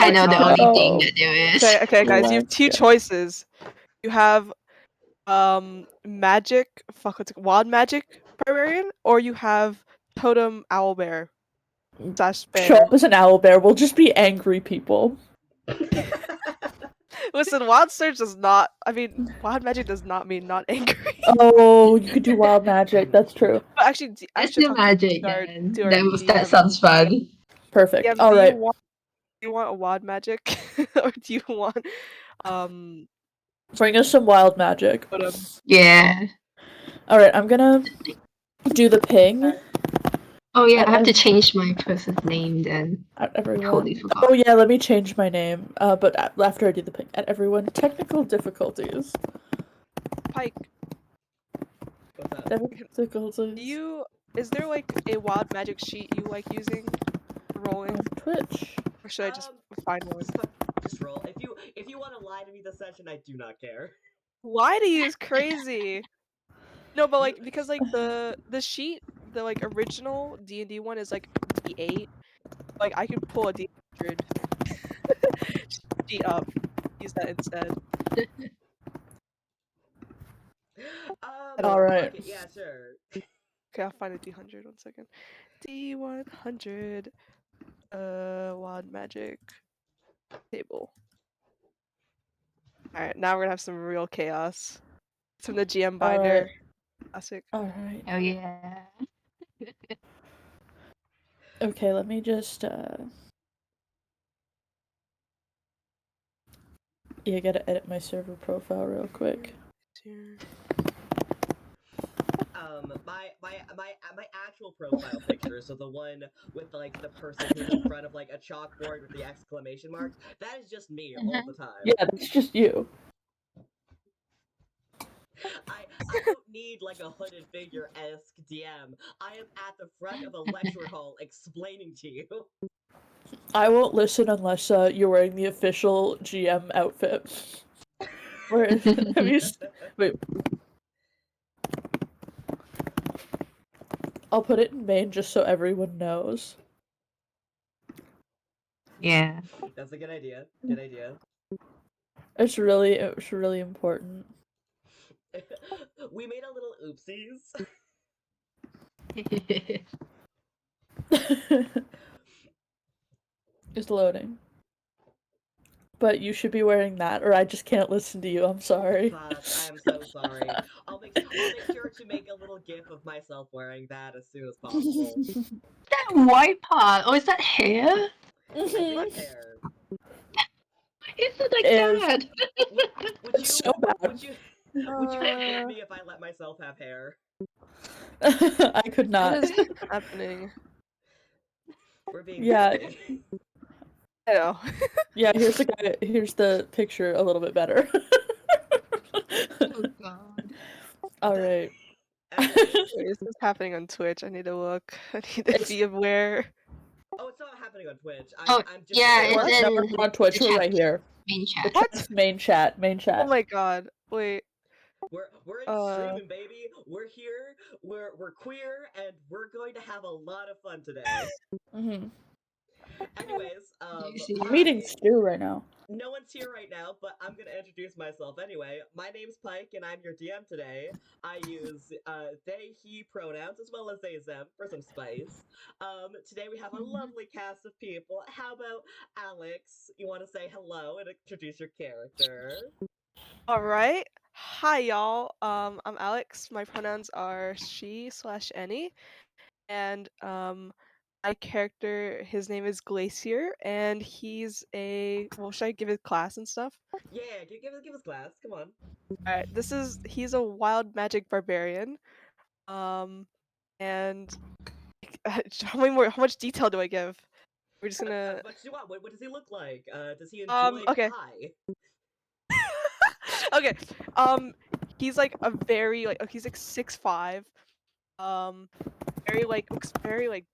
I know the only thing Oh. that there is. Okay, guys, you have Let's two go. choices. You have magic, wild magic barbarian, or you have totem owlbear / Show bear. up as an owlbear. We'll just be angry people. Listen, wild surge does not. I mean, wild magic does not mean not angry. Oh, you could do wild magic. That's true. But actually, I Let's should do talk magic to our then. DM. That sounds fun. Perfect. DM, All right. do you want a wild magic, or do you want Bring us some wild magic. totem? Yeah. All right. I'm gonna do the ping. Oh yeah, At I have to ev- change my person's name then. At everyone. Totally forgot. Oh yeah, let me change my name. But after I do the ping. At everyone. Technical difficulties. Pike, Difficulties. is there like a wild magic sheet you like using for rolling, On Twitch. or should I just find one? Just roll. If you want to lie to me this session, I do not care. Lie to you is crazy. No, but like because like the sheet, the like original D&D one is like D8. Like I could pull a D100 sheet up, use that instead. All right. Okay, yeah, sure. Okay, I'll find a D100. 1 second. D100. Wild magic table. All right, now we're gonna have some real chaos. It's from the GM binder. Classic. All right. Oh yeah. Okay, let me just yeah, gotta edit my server profile real quick. My actual profile picture, so the one with like the person who's in front of like a chalkboard with the exclamation mark, that is just me all the time. Yeah, that's just you. I don't need like a hooded figure-esque DM. I am at the front of a lecture hall explaining to you. I won't listen unless you're wearing the official GM outfit. Wait. I'll put it in main just so everyone knows. Yeah. That's a good idea. Good idea. It's really important. We made a little oopsies. It's loading. But you should be wearing that, or I just can't listen to you. I'm sorry. Fuck, I am so sorry. I'll make sure to make a little gif of myself wearing that as soon as possible. That white part. Oh, is that hair? I think it's hair. Is it like that? Would you, so bad. Would you forgive me if I let myself have hair? I could not. What is happening? We're being silly. I know. Yeah, here's the picture a little bit better. Oh god. Alright. Wait, is this happening on Twitch? I need to look. I need to be aware. Oh, it's not happening on Twitch. I'm just it's No, we're on Twitch. We're right here. Main chat. What? Main chat. Oh my god. Wait. We're in streaming, baby. We're here. We're queer, and we're going to have a lot of fun today. Mm-hmm. Anyways, I'm eating stew right now. No one's here right now, but I'm gonna introduce myself anyway. My name's Pike, and I'm your DM today. I use they, he pronouns as well as they, them for some spice. Today we have a lovely cast of people. How about Alex? You want to say hello and introduce your character? All right. Hi, y'all. I'm Alex. My pronouns are she/any, and my character, his name is Glacier, and he's a. Well, should I give his class and stuff? Yeah, give us class. Come on. All right. He's a wild magic barbarian, and how much detail do I give? We're just gonna. What do you want? What does he look like? Does he enjoy Okay. pie? Okay. He's like a very he's like 6'5". Looks very like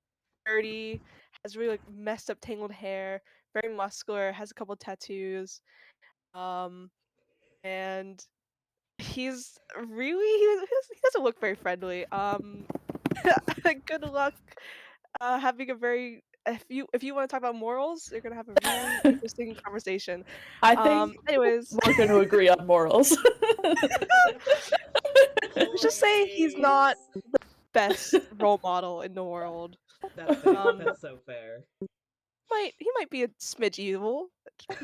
dirty, has really like messed up tangled hair, very muscular, has a couple tattoos. And he's really he doesn't look very friendly. Good luck having a very if you want to talk about morals, you're gonna have a really interesting conversation. I think Anyways, we're going to agree on morals. let's just say he's not the best role model in the world. That's fair. Um, That's so fair. He might be a smidge evil,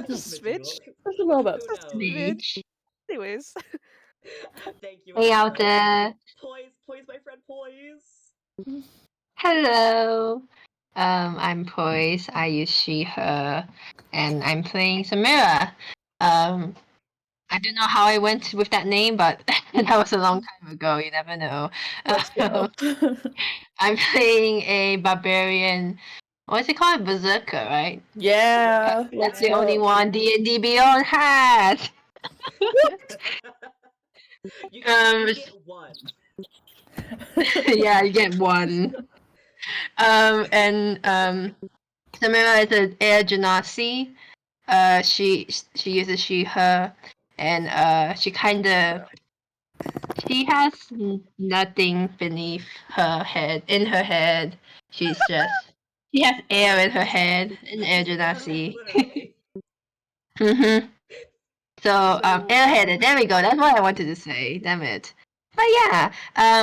just a smidge. Just a little bit. Who Just a knows? smidge. Anyways, Thank you. Hey out Alex. there. Poise, my friend, Poise. Hello. I'm Poise. I use she, her, and I'm playing Samira. I don't know how I went with that name, but that was a long time ago. You never know. Let's go. I'm playing a barbarian. What's it called? Berserker, right? Yeah. That's Let's the go. only one D&D Beyond has. You Um, get one. yeah, you get one. And Samira is an air genasi. She uses she her, and she has nothing beneath her head. In her head, she has air in her head, an air genasi. Literally. Mm-hmm. So So- airheaded. There we go. That's what I wanted to say. Damn it. But yeah,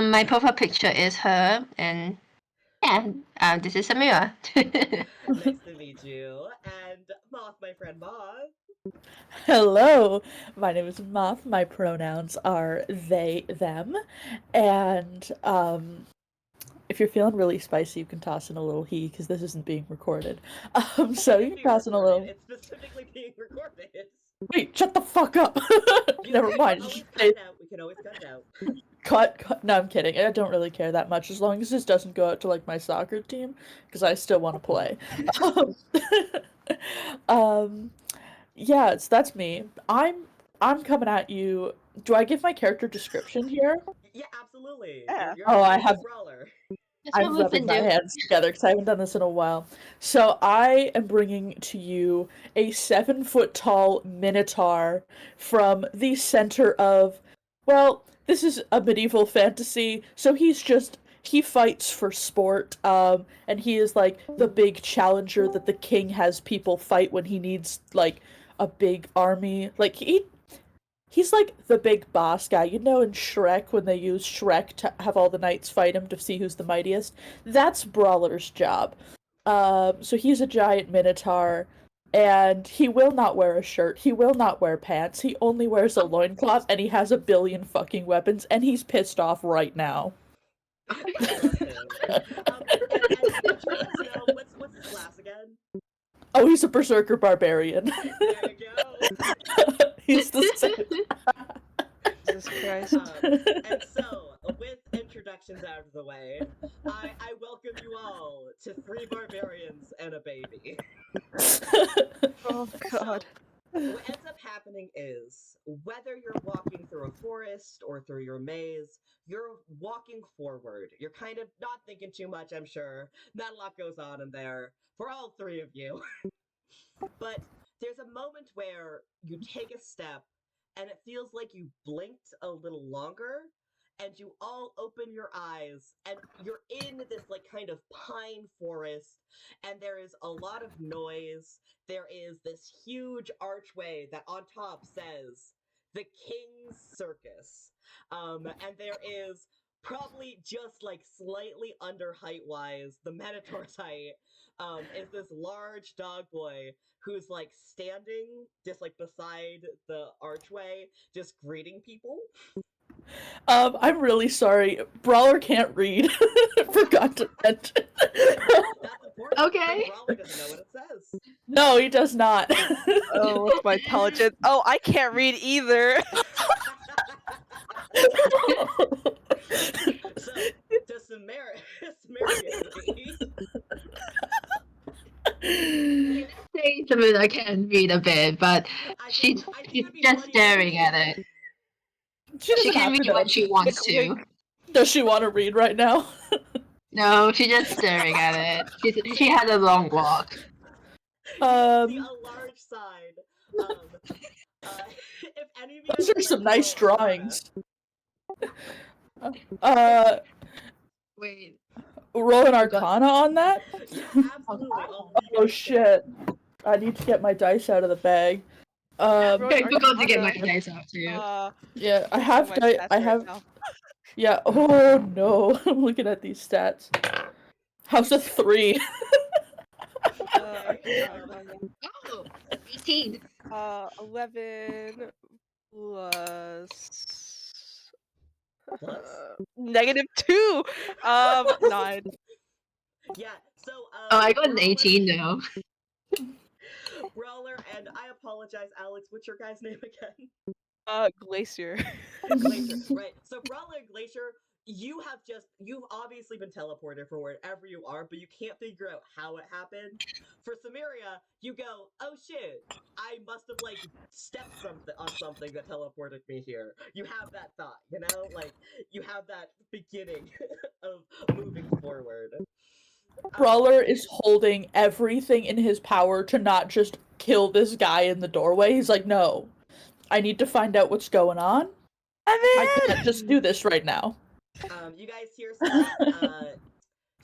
my profile picture is her, and yeah, this is Samira. Nice to meet you. And Moth, my friend Moth. Hello, my name is Moth. My pronouns are they, them, and if you're feeling really spicy, you can toss in a little he because this isn't being recorded. So you It's can being toss in a recorded. little. It's specifically being recorded. Wait, shut the fuck up! Never mind. We can always Just cut say- it out. We can always cut it out. Cut. No, I'm kidding. I don't really care that much as long as this doesn't go out to like my soccer team because I still want to play. um, yeah, that's me. I'm coming at you. Do I give my character description here? Yeah, absolutely. Yeah. You're Oh, I a have- brawler. That's I'm what we've rubbing been my doing. hands together because I haven't done this in a while. So I am bringing to you a 7-foot tall minotaur from the center of, well, this is a medieval fantasy, so he fights for sport, and he is like the big challenger that the king has people fight when he needs like a big army. Like he's like the big boss guy. You know in Shrek when they use Shrek to have all the knights fight him to see who's the mightiest? That's Brawler's job. So he's a giant minotaur, and he will not wear a shirt. He will not wear pants. He only wears a loincloth, and he has a billion fucking weapons, and he's pissed off right now. I love him. And do you let us know what's his class again? Oh, he's a berserker barbarian. There you go. He's the same. Jesus Christ. And so, with introductions out of the way, I welcome you all to 3 barbarians and a baby. Oh God. So, what ends up happening is, whether you're walking through a forest or through your maze, you're walking forward. You're kind of not thinking too much, I'm sure. Not a lot goes on in there for all 3 of you. But there's a moment where you take a step and it feels like you blinked a little longer, and you all open your eyes and you're in this like kind of pine forest, and there is a lot of noise. There is this huge archway that on top says the King's Circus, and there is probably just like slightly under height wise, the Minotaur's height, is this large dog boy who's like standing just like beside the archway, just greeting people. I'm really sorry. Brawler can't read. Forgot to mention. That's important. Okay. Brawler doesn't know what it says. No, he does not. Oh, what's my intelligence? Oh, I can't read either. So, does Samira read? Say something I can read a bit, but I she's think it'd be just funny staring if- at it. She doesn't can have read to when know. she wants to. Does she want to read right now? No, she's just staring at it. She had a long walk. You can see Um, a large sign. If any of you Those guys are some would like to nice roll Arcana. drawings. Uh, Wait, Roll an Arcana on that? Yeah, absolutely. Oh shit. I need to get my dice out of the bag. Roll I forgot to get my Arcana. dice out too. Yeah, I Looking have at my stats I right have now. yeah, oh no. I'm looking at these stats. How's a 3? Okay. Oh, 18. 11 plus Plus? -2. 9. Yeah, so, Oh, I got an Brawler- 18 though. Brawler, and I apologize, Alex, what's your guy's name again? Glacier. Glacier, right. So Brawler and Glacier, you've obviously been teleported from wherever you are, but you can't figure out how it happened. For Samira, you go, oh shit, I must have like stepped on something that teleported me here. You have that thought, you know? Like you have that beginning of moving forward. Brawler is holding everything in his power to not just kill this guy in the doorway. He's like, no, I need to find out what's going on. I can't just do this right now. You guys hear some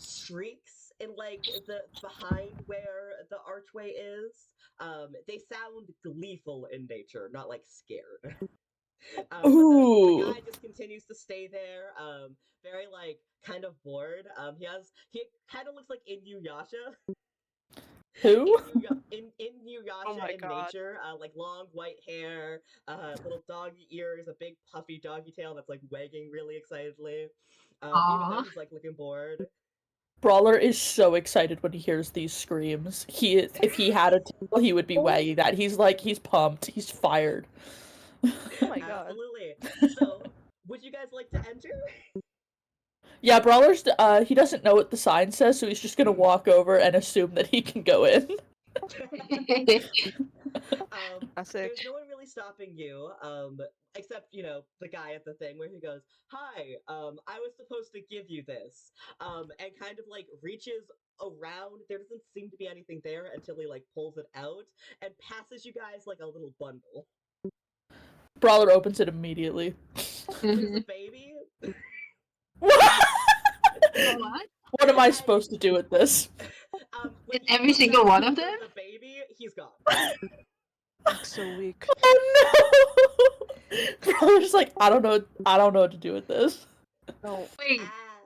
shrieks in like the behind where the archway is. They sound gleeful in nature, not like scared. But the guy just continues to stay there, very like kind of bored. He kind of looks like Inuyasha. Who? Inuyasha Oh my in God. nature, like long white hair, little doggy ears, a big puffy doggy tail that's like wagging really excitedly. Even though Aw. he's like looking bored. Brawler is so excited when he hears these screams. If he had a tail, he would be wagging that. He's pumped. He's fired. Oh my God. Absolutely. So, would you guys like to enter? Yeah, Brawler's he doesn't know what the sign says, so he's just gonna walk over and assume that he can go in. That's There's it. no one really stopping you, except the guy at the thing where he goes, "Hi, I was supposed to give you this," and kind of like reaches around. There doesn't seem to be anything there until he like pulls it out and passes you guys like a little bundle. Brawler opens it immediately. There's a baby. What? What am I supposed to do with this? When In you every look single up one of the them? baby, he's gone. So weak. Oh no! Brawler's like, I don't know what to do with this. No.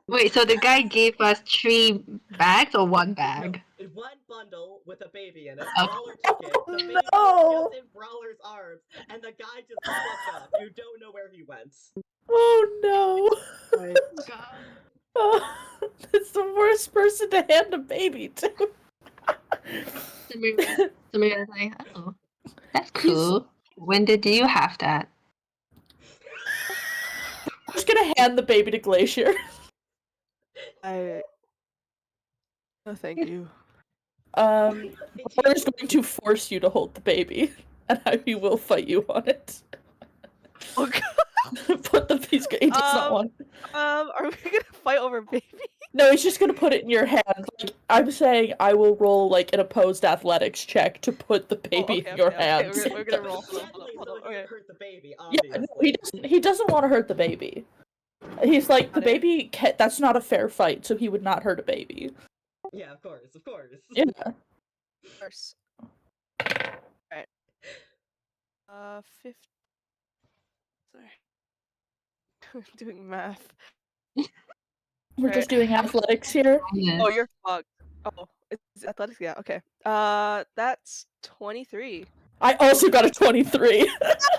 Wait, so the guy gave us 3 bags or 1 bag? No, one bundle with a baby in it. Okay. Brawler took it. The baby No! was just in Brawler's arms, and the guy just fucked up. You don't know where he went. Oh no! Right. God. Oh, that's the worst person to hand a baby to. Samira's like, oh, that's cool. When did you have that? I'm just gonna hand the baby to Glacier. No, thank you. Brawler's going to force you to hold the baby, and he will fight you on it. Oh God. Put the piece. He does not want. Are we gonna fight over baby? No, he's just gonna put it in your hand. Like, I'm saying, I will roll like an opposed athletics check to put the baby in your hands. We're gonna roll. Hold Gently, on. so he Okay. doesn't hurt the baby. Yeah, Obviously. no, he doesn't want to hurt the baby. He's like, the Got it. baby. That's not a fair fight, so he would not hurt a baby. Yeah, of course. Yeah. First. Alright. 50. Sorry. I'm doing math. We're just doing athletics here. Oh, you're fucked. Oh, it's athletics. Yeah. Okay. That's 23. I also got a 23.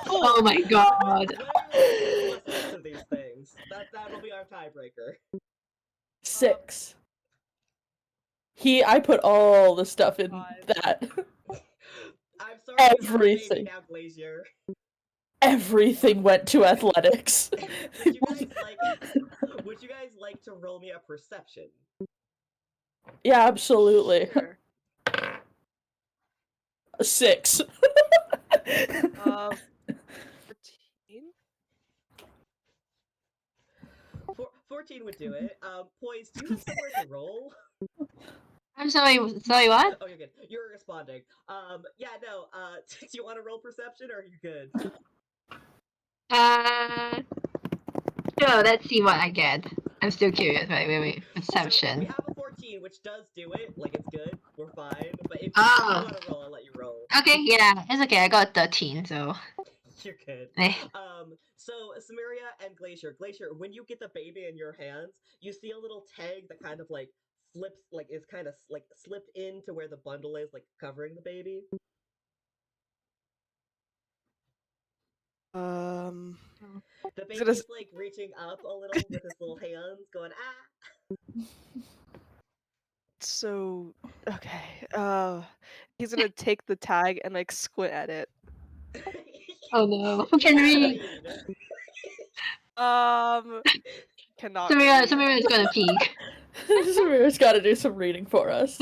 Oh my god. What are your pluses to these things? That'll be our tiebreaker. 6. I put all the stuff in 5. that. I'm sorry. you have a baby Everything. now, Glacier. Everything went to athletics. Would you guys like to roll me a perception? Yeah, absolutely. Sure. 6. 14. 14 would do it. Poise, do you have somewhere to roll? I'm sorry, what? Oh, you're good. You're responding. Yeah, no, do you want to roll perception, or are you good? Sure, let's see what I get. I'm still curious. Wait. So we Perception. have a 14, which does do it. Like, it's good. We're fine. But if you Oh. want to roll, I'll let you roll. Okay, yeah, it's okay. I got 13, so. You're good. Eh. So Samira and Glacier. Glacier, when you get the baby in your hands, you see a little tag that kind of like flips, like is kind of like slipped into where the bundle is, like covering the baby. The Is it baby is like reaching up a little with his little hands, going ah. So okay. He's gonna take the tag and like squint at it. Oh no. Who You can can't read? Cannot Samira read. is gonna peek. Samira's got to do some reading for us.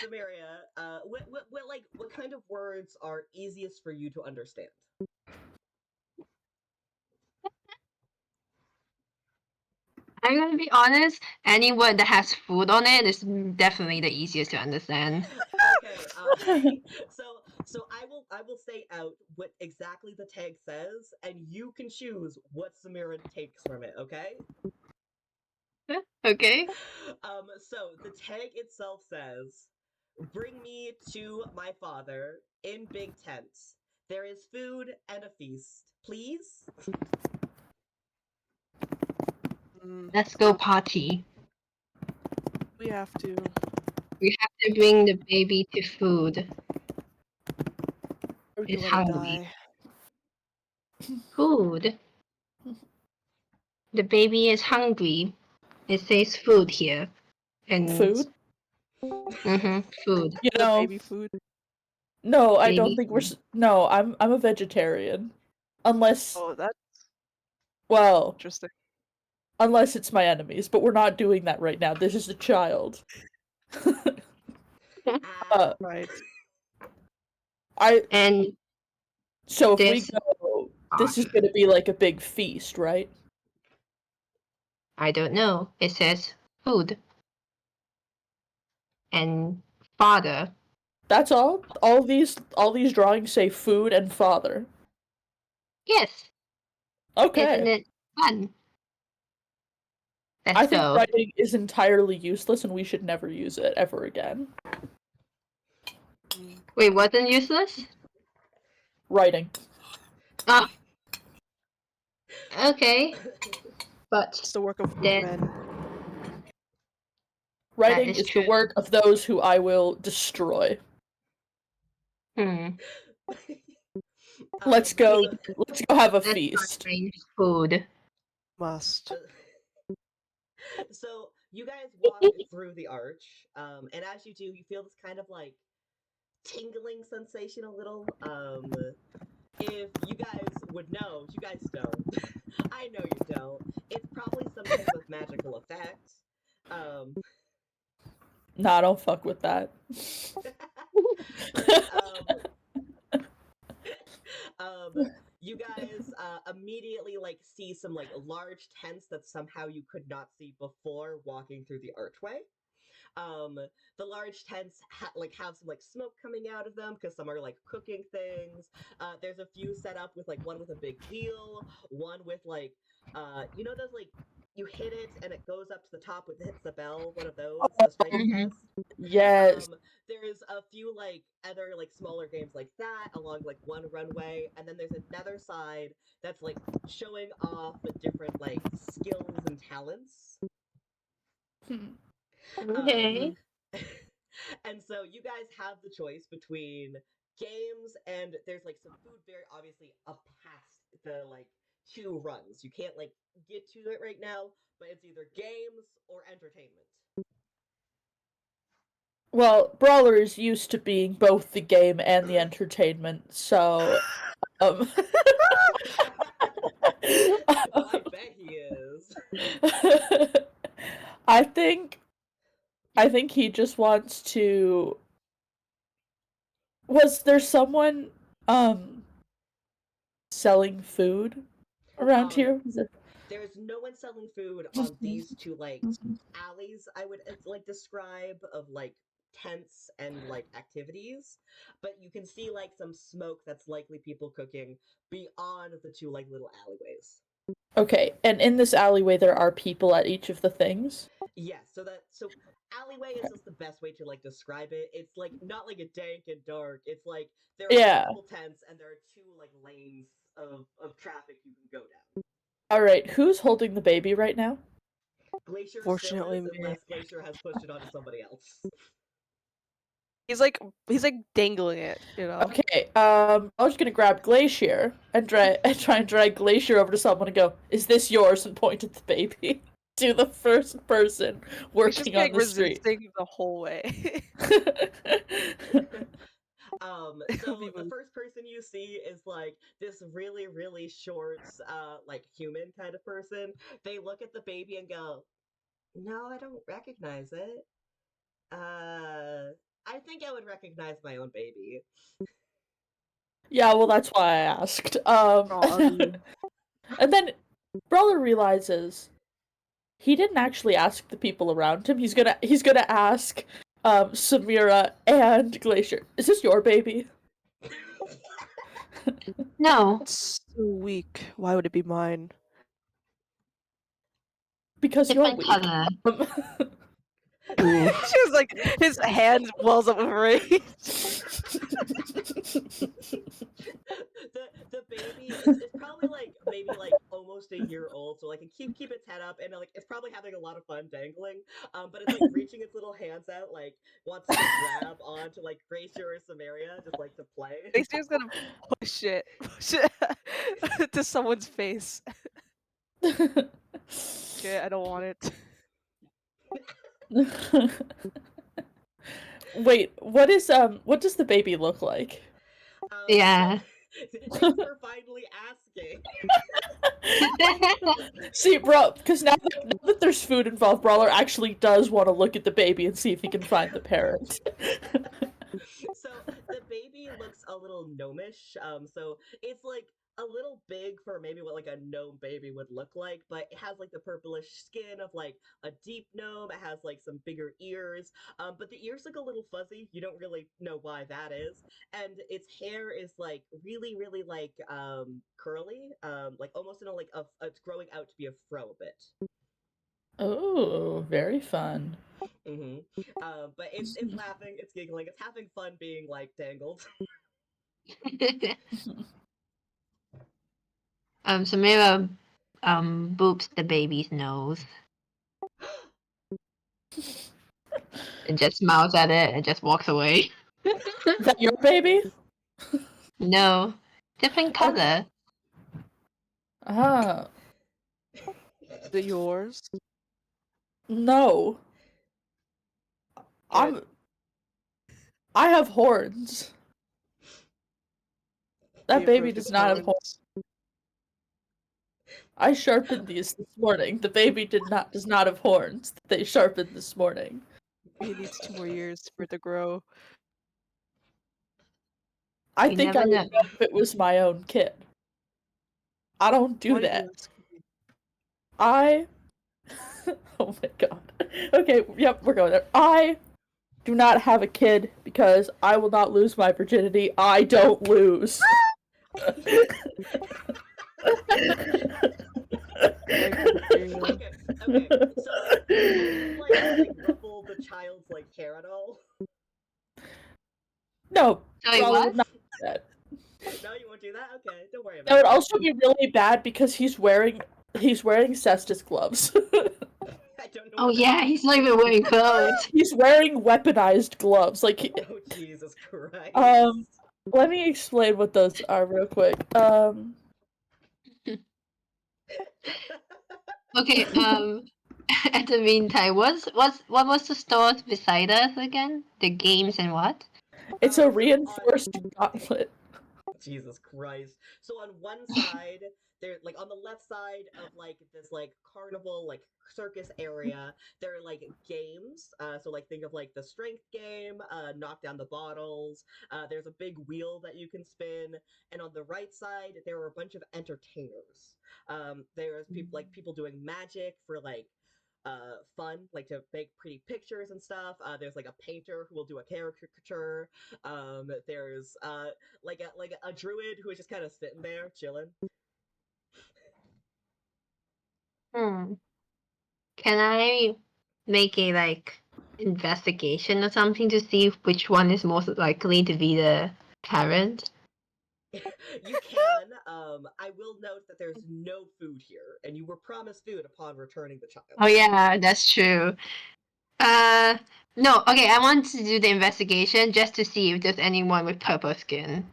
Samaria, what kind of words are easiest for you to understand? I'm gonna be honest, any word that has food on it is definitely the easiest to understand. Okay, so I will say out what exactly the tag says, and you can choose what Samira takes from it. Okay. Okay. So the tag itself says, "Bring me to my father in big tents. There is food and a feast, please." Let's go party. We have to. We have to bring the baby to food. Or we It's can let it hungry. die. Food. The baby is hungry. It says food here. And Food? food. You The know, baby food. no, I don't Baby think food. No, I'm a vegetarian. Unless, Oh, that's well, interesting. unless it's my enemies, but we're not doing that right now. This is a child. Ah, Right. And So if we this, go, this is gonna be like a big feast, right? I don't know. It says food. And father. That's all. All these drawings say food and father. Yes. Okay. Isn't it fun? I Let's think go. writing is entirely useless and we should never use it ever again. Wait, wasn't useless? Writing. Oh, okay. But It's the work of then men. Writing is is true. the work of those who I will destroy. Let's go have a Let's feast. find food. Must. So you guys walk through the arch, and as you do, you feel this kind of like tingling sensation a little. If you guys would know, you guys don't. I know you don't. It's probably some type of magical effect. Um, Nah, don't fuck with that. but you guys immediately like see some like large tents that somehow you could not see before walking through the archway. The large tents have some like smoke coming out of them because some are like cooking things. There's a few set up with like one with a big wheel, one with like those like you hit it and it goes up to the top with hits the bell, one of those, the striking test. Yes. There's a few like other like smaller games like that along like one runway, and then there's another side that's like showing off different like skills and talents. Okay. And so you guys have the choice between games and there's like some food very obviously up past the like two runs. You can't like get to it right now, but it's either games or entertainment. Well, Brawler is used to being both the game and the entertainment, so Well, I bet he is. I think he just wants to. Was there someone selling food around here? There's no one selling food on these two like alleys I would like describe of like tents and like activities, but you can see like some smoke that's likely people cooking beyond the two like little alleyways. Okay, and in this alleyway there are people at each of the things? Yes, so alleyway is just the best way to like describe it. It's like not like a dank and dark. It's like there are Yeah. multiple tents and there are two like lanes of traffic you can go down. Alright, who's holding the baby right now? Glacier still Fortunately, is, me. unless Glacier has pushed it onto somebody else. He's like dangling it, you know. Okay, I was gonna grab Glacier and try and drag Glacier over to someone and go, "Is this yours?" and point at the baby to the first person He's just working on like the street. resisting the whole way. So Be the moved. first person you see is like this really, really short, like human kind of person. They look at the baby and go, "No, I don't recognize it. I think I would recognize my own baby." Yeah, well, that's why I asked. ugly. And then Brawler realizes he didn't actually ask the people around him. He's gonna ask Samira and Glacier, "Is this your baby?" No, It's so weak. Why would it be mine? Because you're different weak. color. Ooh. She was like, his hand wells up with rage. The baby it's probably like maybe like almost a year old, so like it keep its head up and like it's probably having a lot of fun dangling. But it's like reaching its little hands out, like wants to grab onto like Glacier or Samaria, just like to play. Glacier's gonna push it to someone's face. Shit, I don't want it. Wait, what does the baby look like? Yeah. Thanks for finally asking. See, bro, because now that there's food involved, Brawler actually does want to look at the baby and see if he can find the parent. So the baby looks a little gnomish. So it's like a little big for maybe what like a gnome baby would look like, but it has like the purplish skin of like a deep gnome. It has like some bigger ears. But the ears look a little fuzzy. You don't really know why that is. And its hair is like really, really like curly. Like almost in a like it's growing out to be a fro a bit. Oh, very fun. hmm but it's laughing, it's giggling, it's having fun being like dangled. Samira boops the baby's nose and just smiles at it and just walks away. Is that your baby? No, different color. Ah, Is it yours? no. Good. I have horns. That We baby approve does its not have horns. horns. I sharpened these this morning. The baby does not have horns. They sharpened this morning. He needs 2 more years for it to grow. I You think I never would know. know if it was my own kid. I don't do Why did you that. ask me? I Oh my god. Okay, yep, we're going there. I do not have a kid because I will not lose my virginity. I don't lose. Like, material. Okay, so have you like ruffled the child's like hair at all? No, Sorry, Brawler what? would not do that. No, you won't do that? Okay, don't worry That about would it. also be really bad because he's wearing Cestus gloves. I don't know Oh what that yeah, means. he's not even wearing clothes. He's wearing weaponized gloves. Like, Oh Jesus Christ. let me explain what those are real quick. Okay, at the meantime, what was the stores beside us again? The games and what? It's So a on reinforced gauntlet. Jesus Christ. So on one side, there like on the left side of like this like carnival like circus area, there are like games. So like think of like the strength game, knock down the bottles. There's a big wheel that you can spin, and on the right side there are a bunch of entertainers. There's people doing magic for like fun, like to make pretty pictures and stuff. There's like a painter who will do a caricature. There's like a druid who is just kind of sitting there chilling. Hmm. Can I make a investigation or something to see which one is most likely to be the parent? You can. I will note that there's no food here, and you were promised food upon returning the child. Oh yeah, that's true. No, okay, I want to do the investigation just to see if there's anyone with purple skin.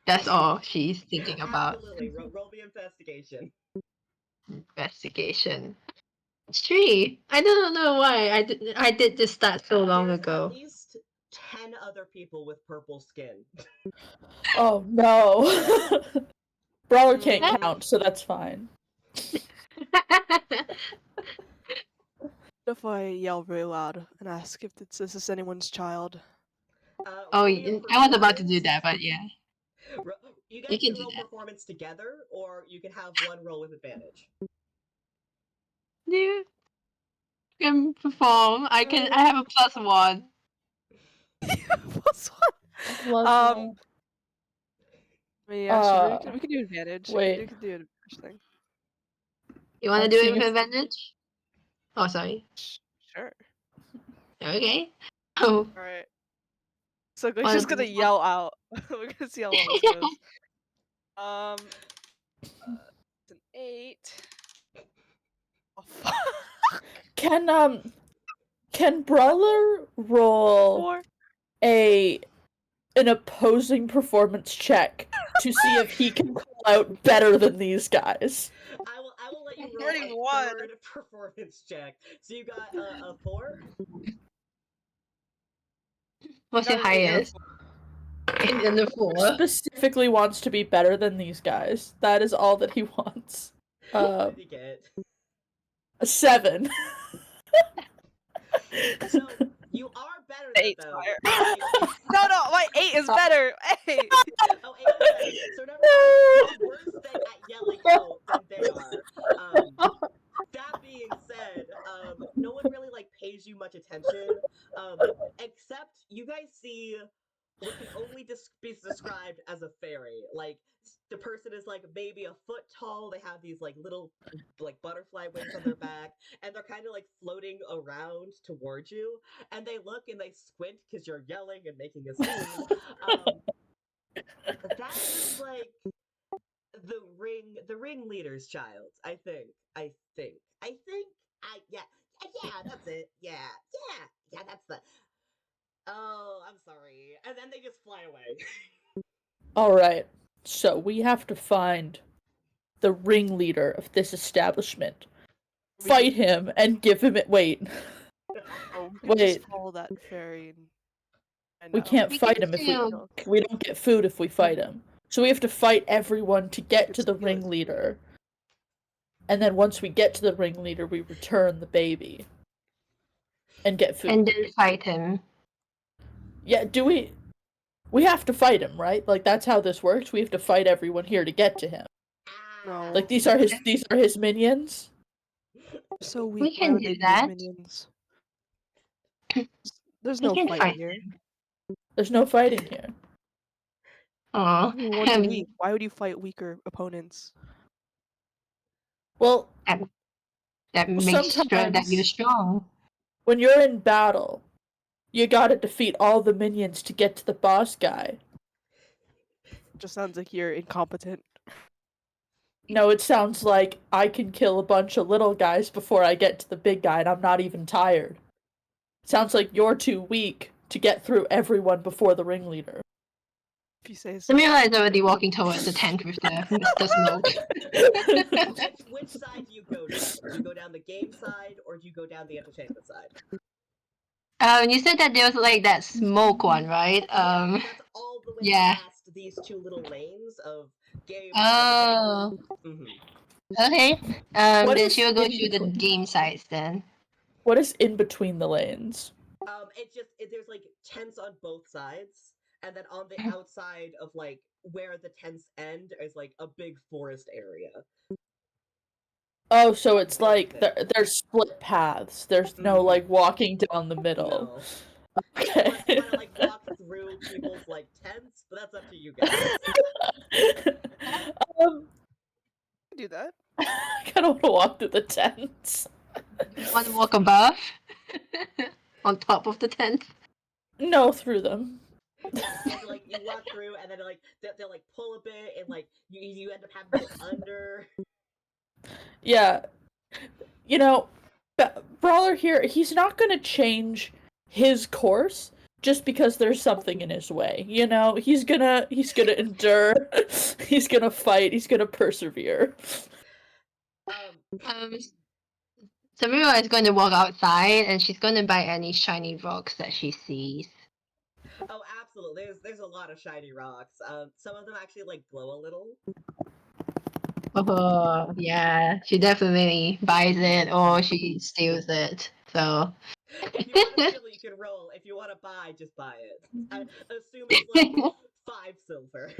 That's all she's thinking about. Absolutely. Roll the investigation. Investigation. 3. I don't know why. I did this stat so long There's ago. at least 10 other people with purple skin. Oh no. Brawler can't Mm. count, so that's fine. If I yell really loud and ask if this is anyone's child? Oh, Roll me a I was about to do performance. that, but yeah. You You guys can can do roll that. performance together, or you can have one roll with advantage. You can perform. I have a +1. Plus one. Yeah, we can do advantage. wait. We can do advantage thing. You want to I'm do it seeing with if- advantage? Oh, sorry. Sure. Okay. Oh, All right. So we're Wanna just do gonna what? yell out. We're gonna see how long this goes. It's an 8. Oh, fuck. Can Brawler roll 4. an opposing performance check to see if he can pull out better than these guys? I will let you roll Already a won. third performance check. So you got a 4? What's your Got an 8 and a highest? 8 and a 4. Specifically wants to be better than these guys. That is all that he wants. What did you get? A 7. So you are better than 8's them. higher. No, my 8 is better. 8. Oh, 8 is better. So never mind. You're worse at yelling out than they are. That being said, no one really pays you much attention. Except you guys see what can only be described as a fairy. Like the person is maybe a foot tall. They have these little butterfly wings on their back, and they're kind of floating around towards you. And they look and they squint because you're yelling and making a scene. That is the ringleader's child. Yeah, that's it. Yeah, that's the. Oh, I'm sorry. And then they just fly away. Alright, so we have to find the ringleader of this establishment. Fight him and give him it. Wait. Oh, we can just Wait. follow that fairy. We can't We fight can him if still- we don't get food if we fight him. So we have to fight everyone to get to the ringleader. And then once we get to the ringleader, we return the baby. And get food. And then fight him. Yeah, do we... We have to fight him, right? That's how this works. We have to fight everyone here to get to him. No. These are his minions? So weak. We can Why would do they be that. minions? There's We no can fight fight here. There's no fighting here. Oh, Everyone's weak. Why would you fight weaker opponents? Well, that makes sure that you're sometimes- strong. when you're in battle, you gotta defeat all the minions to get to the boss guy. Just sounds like you're incompetent. No, it sounds like I can kill a bunch of little guys before I get to the big guy, and I'm not even tired. Sounds like you're too weak to get through everyone before the ringleader. If you say so. Samira is already walking towards the tent with the smoke. Which side do you go down? Do you go down the game side, or do you go down the entertainment side? You said that there was that smoke one, right? Yeah, that's all the way yeah. past these two little lanes of game. Oh. Okay. What Then is she'll go in to the between? game sites then. What is in between the lanes? There's tents on both sides, and then on the outside of where the tents end is a big forest area. Oh, so it's there's split paths. There's no walking down the middle. No. Okay. You want to walk through people's tents, but that's up to you guys. Do that. I kind of want to walk through the tents. You want to walk above? On top of the tent? No, through them. And like you walk through, and then like they'll like pull a bit, and like you end up having to go under. Yeah. You know, Brawler here, he's not going to change his course just because there's something in his way. You know, he's gonna endure. He's gonna fight. He's gonna persevere. Samira is going to walk outside and she's going to buy any shiny rocks that she sees. Oh, absolutely. There's a lot of shiny rocks. Some of them actually like glow a little. Oh, yeah, she definitely buys it or she steals it. So, If you want to steal, you can roll. If you want to buy, just buy it. I assume it's like 5 silver.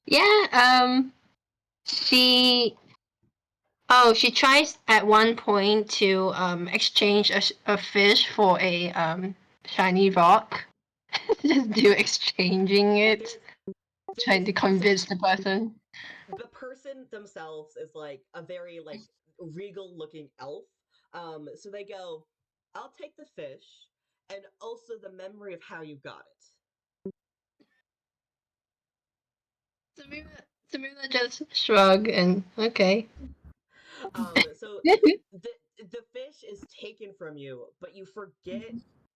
yeah, she she tries at one point to exchange a fish for a shiny rock. Just do exchanging it, trying to convince the person. The person themselves is like a very like regal looking elf. So they go, "I'll take the fish and also the memory of how you got it." Samira just shrug and okay. So the fish is taken from you, but you forget.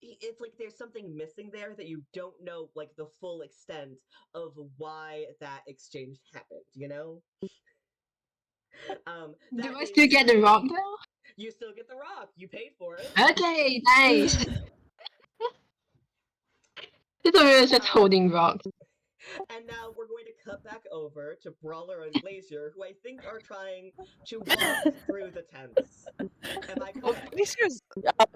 It's like there's something missing there that you don't know, like the full extent of why that exchange happened. You know. Do I still get the rock though? You still get the rock. You paid for it. Okay, nice. Samira's just holding rocks. And now we're going to cut back over to Brawler and Glacier, who I think are trying to walk through the tents. Am I correct? Glacier's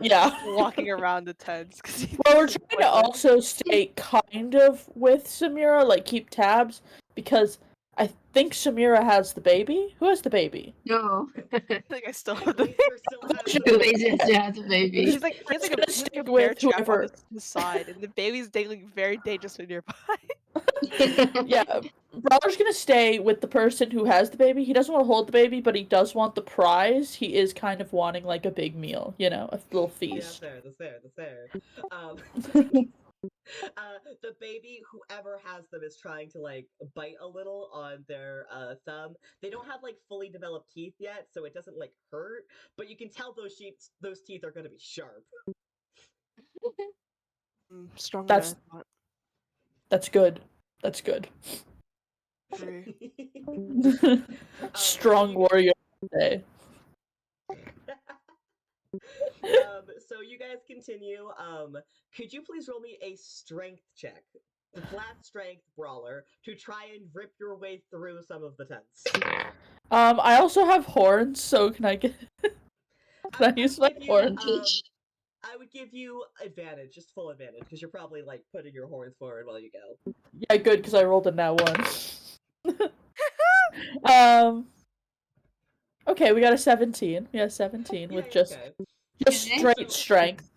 Yeah. walking around the tents. Well, we're trying to also stay kind of with Samira, like keep tabs, because I think Samira has the baby. Who has the baby? No. I think I still have the Glacier still has the Glacier still has a baby. He's like he has like a Stick bear with trap on whoever. his side, and the baby's dangling very dangerously nearby. Yeah, Brawler's gonna stay with the person who has the baby. He doesn't want to hold the baby, but he does want the prize. He is kind of wanting like a big meal, you know, a little feast. Yeah, that's fair. The baby, whoever has them, is trying to like bite a little on their thumb. They don't have like fully developed teeth yet, so it doesn't like hurt. But you can tell those teeth are going to be sharp. Stronger That's- than I thought. That's good. That's good. Agree. Strong warrior today. So you guys continue. Could you please roll me a strength check? The flat strength Brawler to try and rip your way through some of the tents. I also have horns, so can I get? Can I use my horns? I would give you advantage, just full advantage, because you're probably like putting your horns forward while you go. Yeah, good, because I rolled a nat 1. Okay, we got a 17. Yeah, 17 with just straight strength.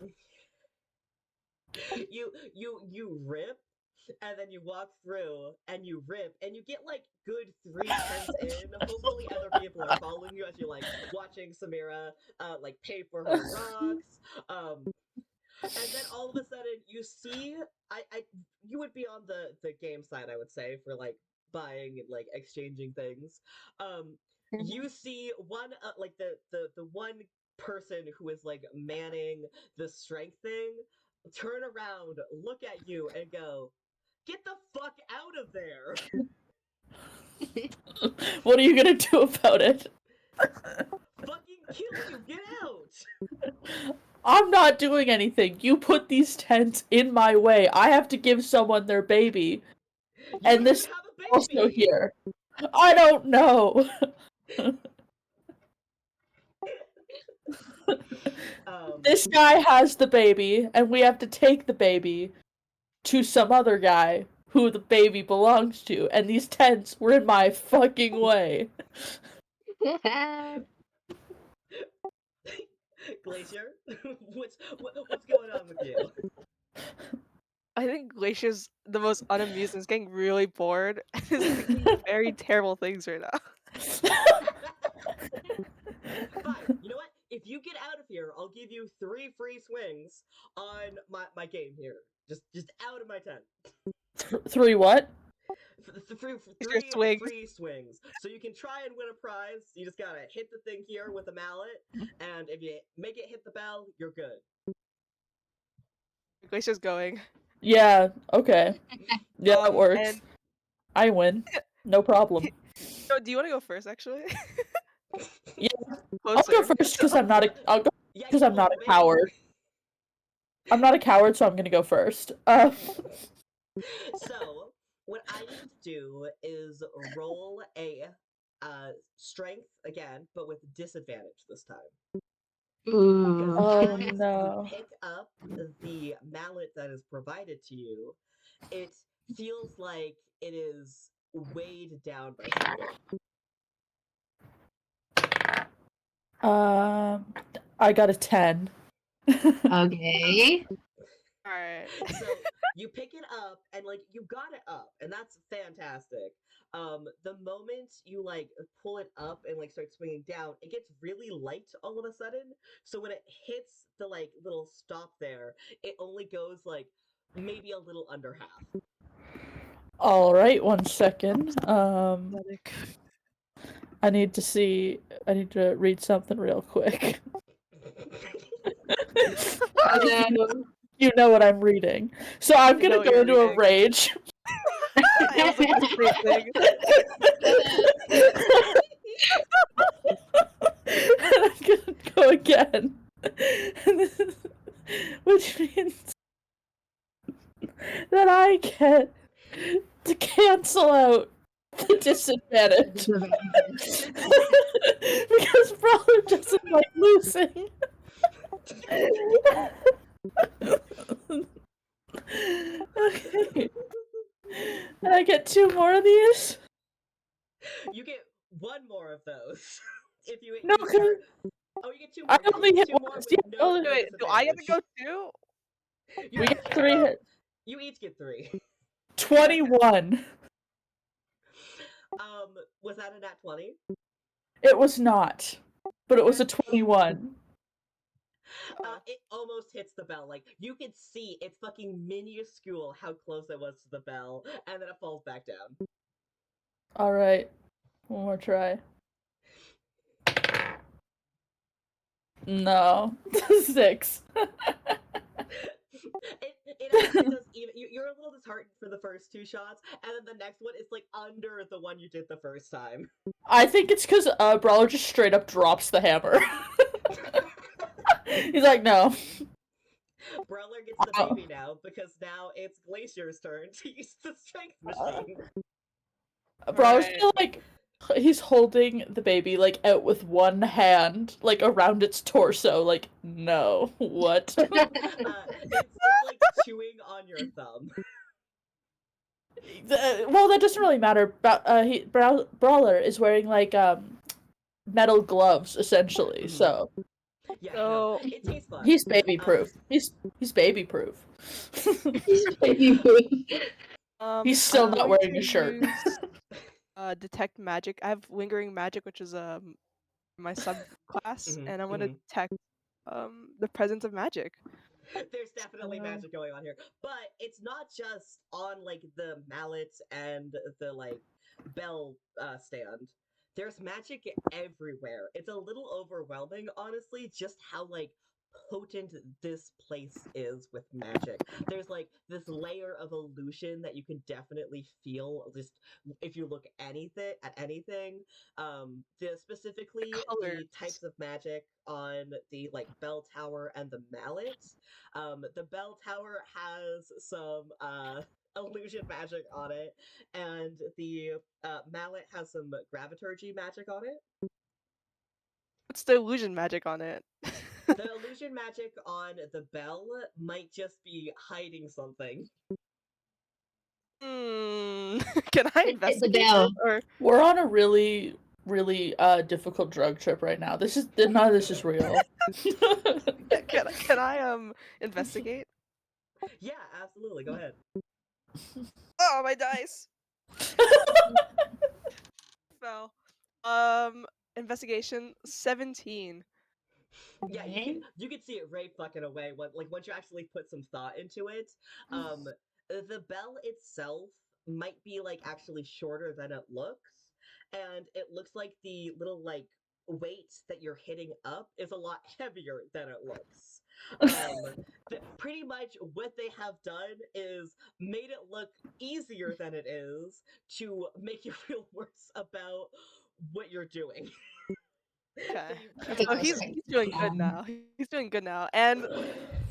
You rip, and then you walk through, and you rip, and you get like good 3 tents in. Hopefully, other people are following you as you're like watching Samira like pay for her rocks. And then all of a sudden, you see, you would be on the game side, I would say, for like buying and like exchanging things. You see one like the one person who is like manning the strength thing turn around, look at you, and go, "Get the fuck out of there!" What are you gonna do about it? Fucking kill you! Get out! I'm not doing anything. You put these tents in my way. I have to give someone their baby. And this have a baby. Also here. I don't know. This guy has the baby, and we have to take the baby to some other guy who the baby belongs to, and these tents were in my fucking way. Glacier, what's going on with you? I think Glacier's the most unamused and is getting really bored and is thinking very terrible things right now. Fine. You know what? If you get out of here, I'll give you 3 free swings on my game here. Just out of my tent. 3 what? Your swings. Free swings. So you can try and win a prize. You just gotta hit the thing here with a mallet, and if you make it hit the bell, you're good. Glacier's going. Yeah, okay. Yeah, that works. And I win. No problem. so, do you want to go first, actually? Yeah, I'll Closer. go first because I'm not a. I'll go Yeah, because you I'm not pulled a me. coward. I'm not a coward, so I'm gonna go first. So what I need to do is roll a strength again, but with disadvantage this time. Ooh. Oh, As no. you pick up the mallet that is provided to you, it feels like it is weighed down by something. I got a 10. Okay. Alright. So you pick it up and like you got it up, and that's fantastic. The moment you like pull it up and like start swinging down, it gets really light all of a sudden. So when it hits the like little stop there, it only goes like maybe a little under half. All right, 1 second. Athletic. I need to read something real quick. Oh no. You know what I'm reading. So I'm I know gonna what go you're into a reading. rage. I was like the same thing. And I'm gonna go again. Which means that I get to cancel out the disadvantage. Because Brawler doesn't like losing. Okay. And I get 2 more of these? You get 1 more of those. If you No, you start. Oh, you get 2 more. I only hit 2 more once. with Yeah, no, only- no Wait, do I get to disadvantage. go too? You We get get 3 hits. You each get 3. 21. Was that a nat 20? It was not. But it was a 21. It almost hits the bell. Like you could see it's fucking minuscule how close it was to the bell, and then it falls back down. Alright. One more try. No. 6. It actually does even. You're a little disheartened for the first 2 shots, and then the next one is like under the one you did the first time. I think it's because Brawler just straight up drops the hammer. He's like, no. Brawler gets the baby now because now it's Glacier's turn to use the strength machine. Brawler's Right. still like, he's holding the baby like out with one hand, like around its torso. Like, no, what? It's like chewing on your thumb. Well, that doesn't really matter. Brawler is wearing like metal gloves essentially, so Yeah, So- no, it tastes fun. he's baby proof. He's baby proof. He's baby food. He's still I'm not going wearing to a shirt. use, detect magic. I have lingering magic, which is my subclass, Mhm, and I'm gonna mhm. detect the presence of magic. There's definitely magic going on here, but it's not just on like the mallets and the like bell stand. There's magic everywhere. It's a little overwhelming, honestly, just how like potent this place is with magic. There's like this layer of illusion that you can definitely feel just if you look at anything. Specifically the Colors. types of magic on the like bell tower and the mallets. The bell tower has some illusion magic on it, and the mallet has some graviturgy magic on it. What's the illusion magic on it? The illusion magic on the bell might just be hiding something. Can I Hit the investigate bell. this, or We're on a really difficult drug trip right now. None of this is real. can I investigate? Yeah, absolutely. Go ahead. Oh, my dice fell. Investigation 17. Yeah, you can see it right fucking away when once you actually put some thought into it. The bell itself might be actually shorter than it looks, and it looks like the little weight that you're hitting up is a lot heavier than it looks. Pretty much what they have done is made it look easier than it is to make you feel worse about what you're doing. Okay. So you Okay, So cannot he's okay. doing good now. He's doing good now. And all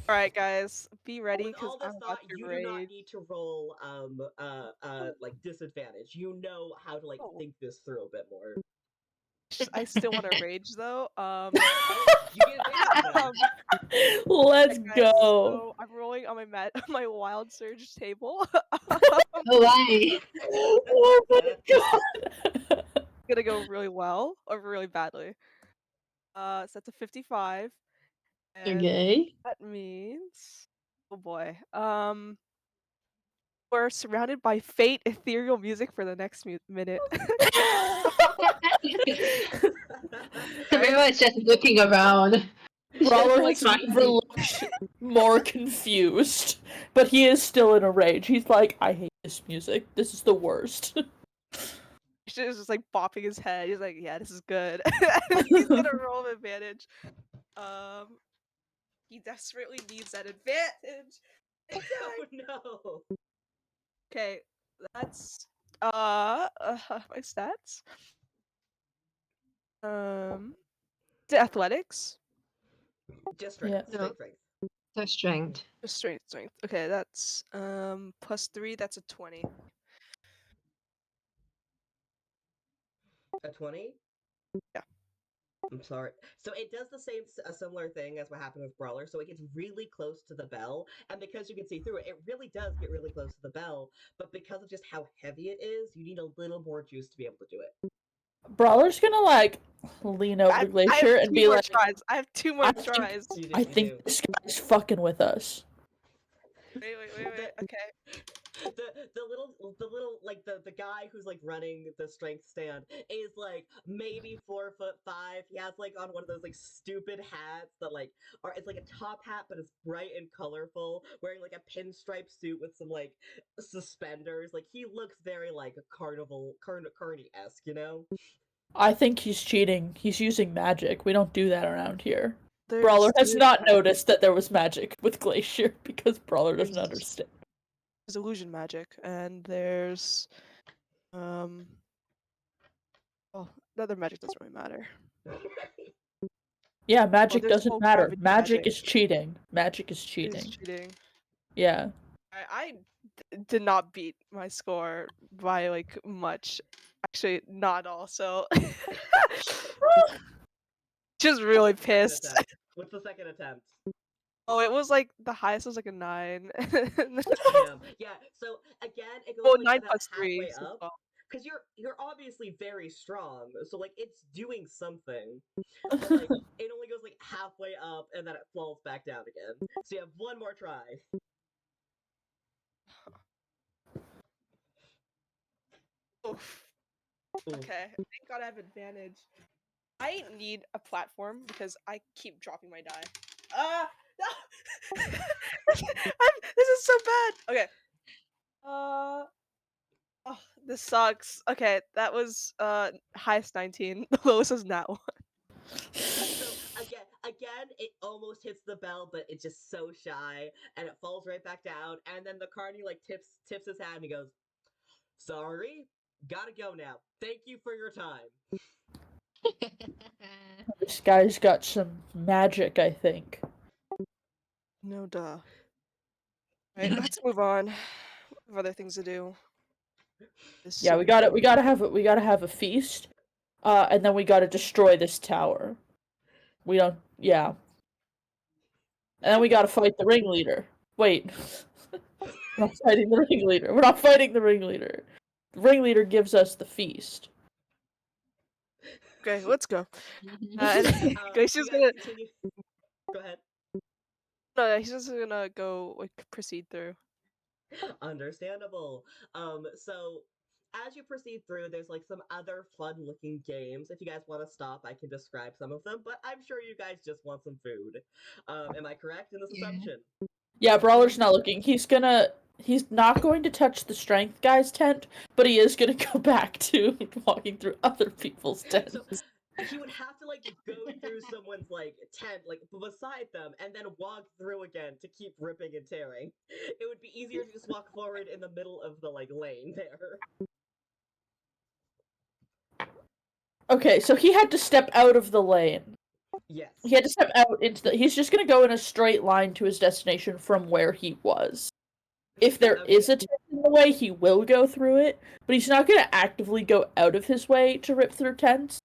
right, guys, be ready with because all I'm this about thought, to you do not rage. need to roll disadvantage. You know how to Oh, think this through a bit more. I still want to rage though. Oh, you get advantage then. Um, Let's Alright, guys, go. so I'm rolling on my my wild surge table. Oh, why? Oh my god. Gonna go really well or really badly. So that's a 55, and Okay. that means, oh boy, we're surrounded by fate, ethereal music for the next minute. Samira is just looking around. Brawler Like has trying never to. looked more confused, but he is still in a rage. He's like, I hate this music. This is the worst. He's just like bopping his head. He's like, yeah, this is good. He's gonna roll an advantage. Um, he desperately needs that advantage. Oh no! Okay, that's my stats. The athletics, Just Yeah. strength, strength. The strength. strength. Okay, that's +3. That's a 20. A 20. Yeah. I'm sorry. So it does a similar thing as what happened with Brawler. So it gets really close to the bell, and because you can see through it, it really does get really close to the bell. But because of just how heavy it is, you need a little more juice to be able to do it. Brawler's gonna lean over to I have Glacier and 2 be more like, tries. I have 2 more I think tries. You do, I you think do. this guy's fucking with us. Wait. The, Okay. the guy who's running the strength stand is maybe 4'5". He has on one of those stupid hats that are it's a top hat but it's bright and colorful, wearing a pinstripe suit with some suspenders. He looks very carny-esque, you know? I think he's cheating. He's using magic. We don't do that around here. Brawler has There's not noticed that there was magic with Glacier because Brawler doesn't there's understand. there's illusion magic, and there's um oh, the other magic doesn't really matter. Yeah, Oh, magic there's doesn't low matter. gravity Magic magic. is cheating. Magic is It's cheating. cheating. Yeah. I did not beat my score by much. Actually, not at all. So just really What's the second pissed. attempt? What's the second attempt? Oh, it was the highest was a 9. Damn. Yeah. So again, it goes Oh, 9 about plus 3. halfway So up, 12. because you're obviously very strong. So it's doing something, but it only goes halfway up and then it falls back down again. So you have one more try. Oof. Oof. Okay, thank God I have advantage. I need a platform because I keep dropping my die. No! This is so bad. Okay. Oh, this sucks. Okay, that was highest 19. The lowest was nat 1. So again, it almost hits the bell, but it's just so shy, and it falls right back down. And then the carny tips his hat and he goes, "Sorry, gotta go now. Thank you for your time." This guy's got some magic, I think. No duh. Alright, let's move on. We have other things to do. Yeah, we gotta have a feast. And then we gotta destroy this tower. We don't yeah. And then we gotta fight the ringleader. Wait. We're not fighting the ringleader. We're not fighting the ringleader. The ringleader gives us the feast. Okay, let's go. And You Glacier's guys gonna continue. Go ahead. no, he's just gonna go proceed through. Understandable. So as you proceed through, there's like some other fun-looking games. If you guys want to stop, I can describe some of them, but I'm sure you guys just want some food. Am I correct in this Yeah. assumption? Yeah, Brawler's not looking. He's not going to touch the strength guy's tent, but he is gonna go back to walking through other people's tents. So he would have to like go through someone's like tent, like beside them, and then walk through again to keep ripping and tearing. It would be easier to just walk forward in the middle of the like lane there. Okay, so he had to step out of the lane. Yes. He had to step out into the. He's just gonna go in a straight line to his destination from where he was. If there is a tent in the way, he will go through it, but he's not gonna actively go out of his way to rip through tents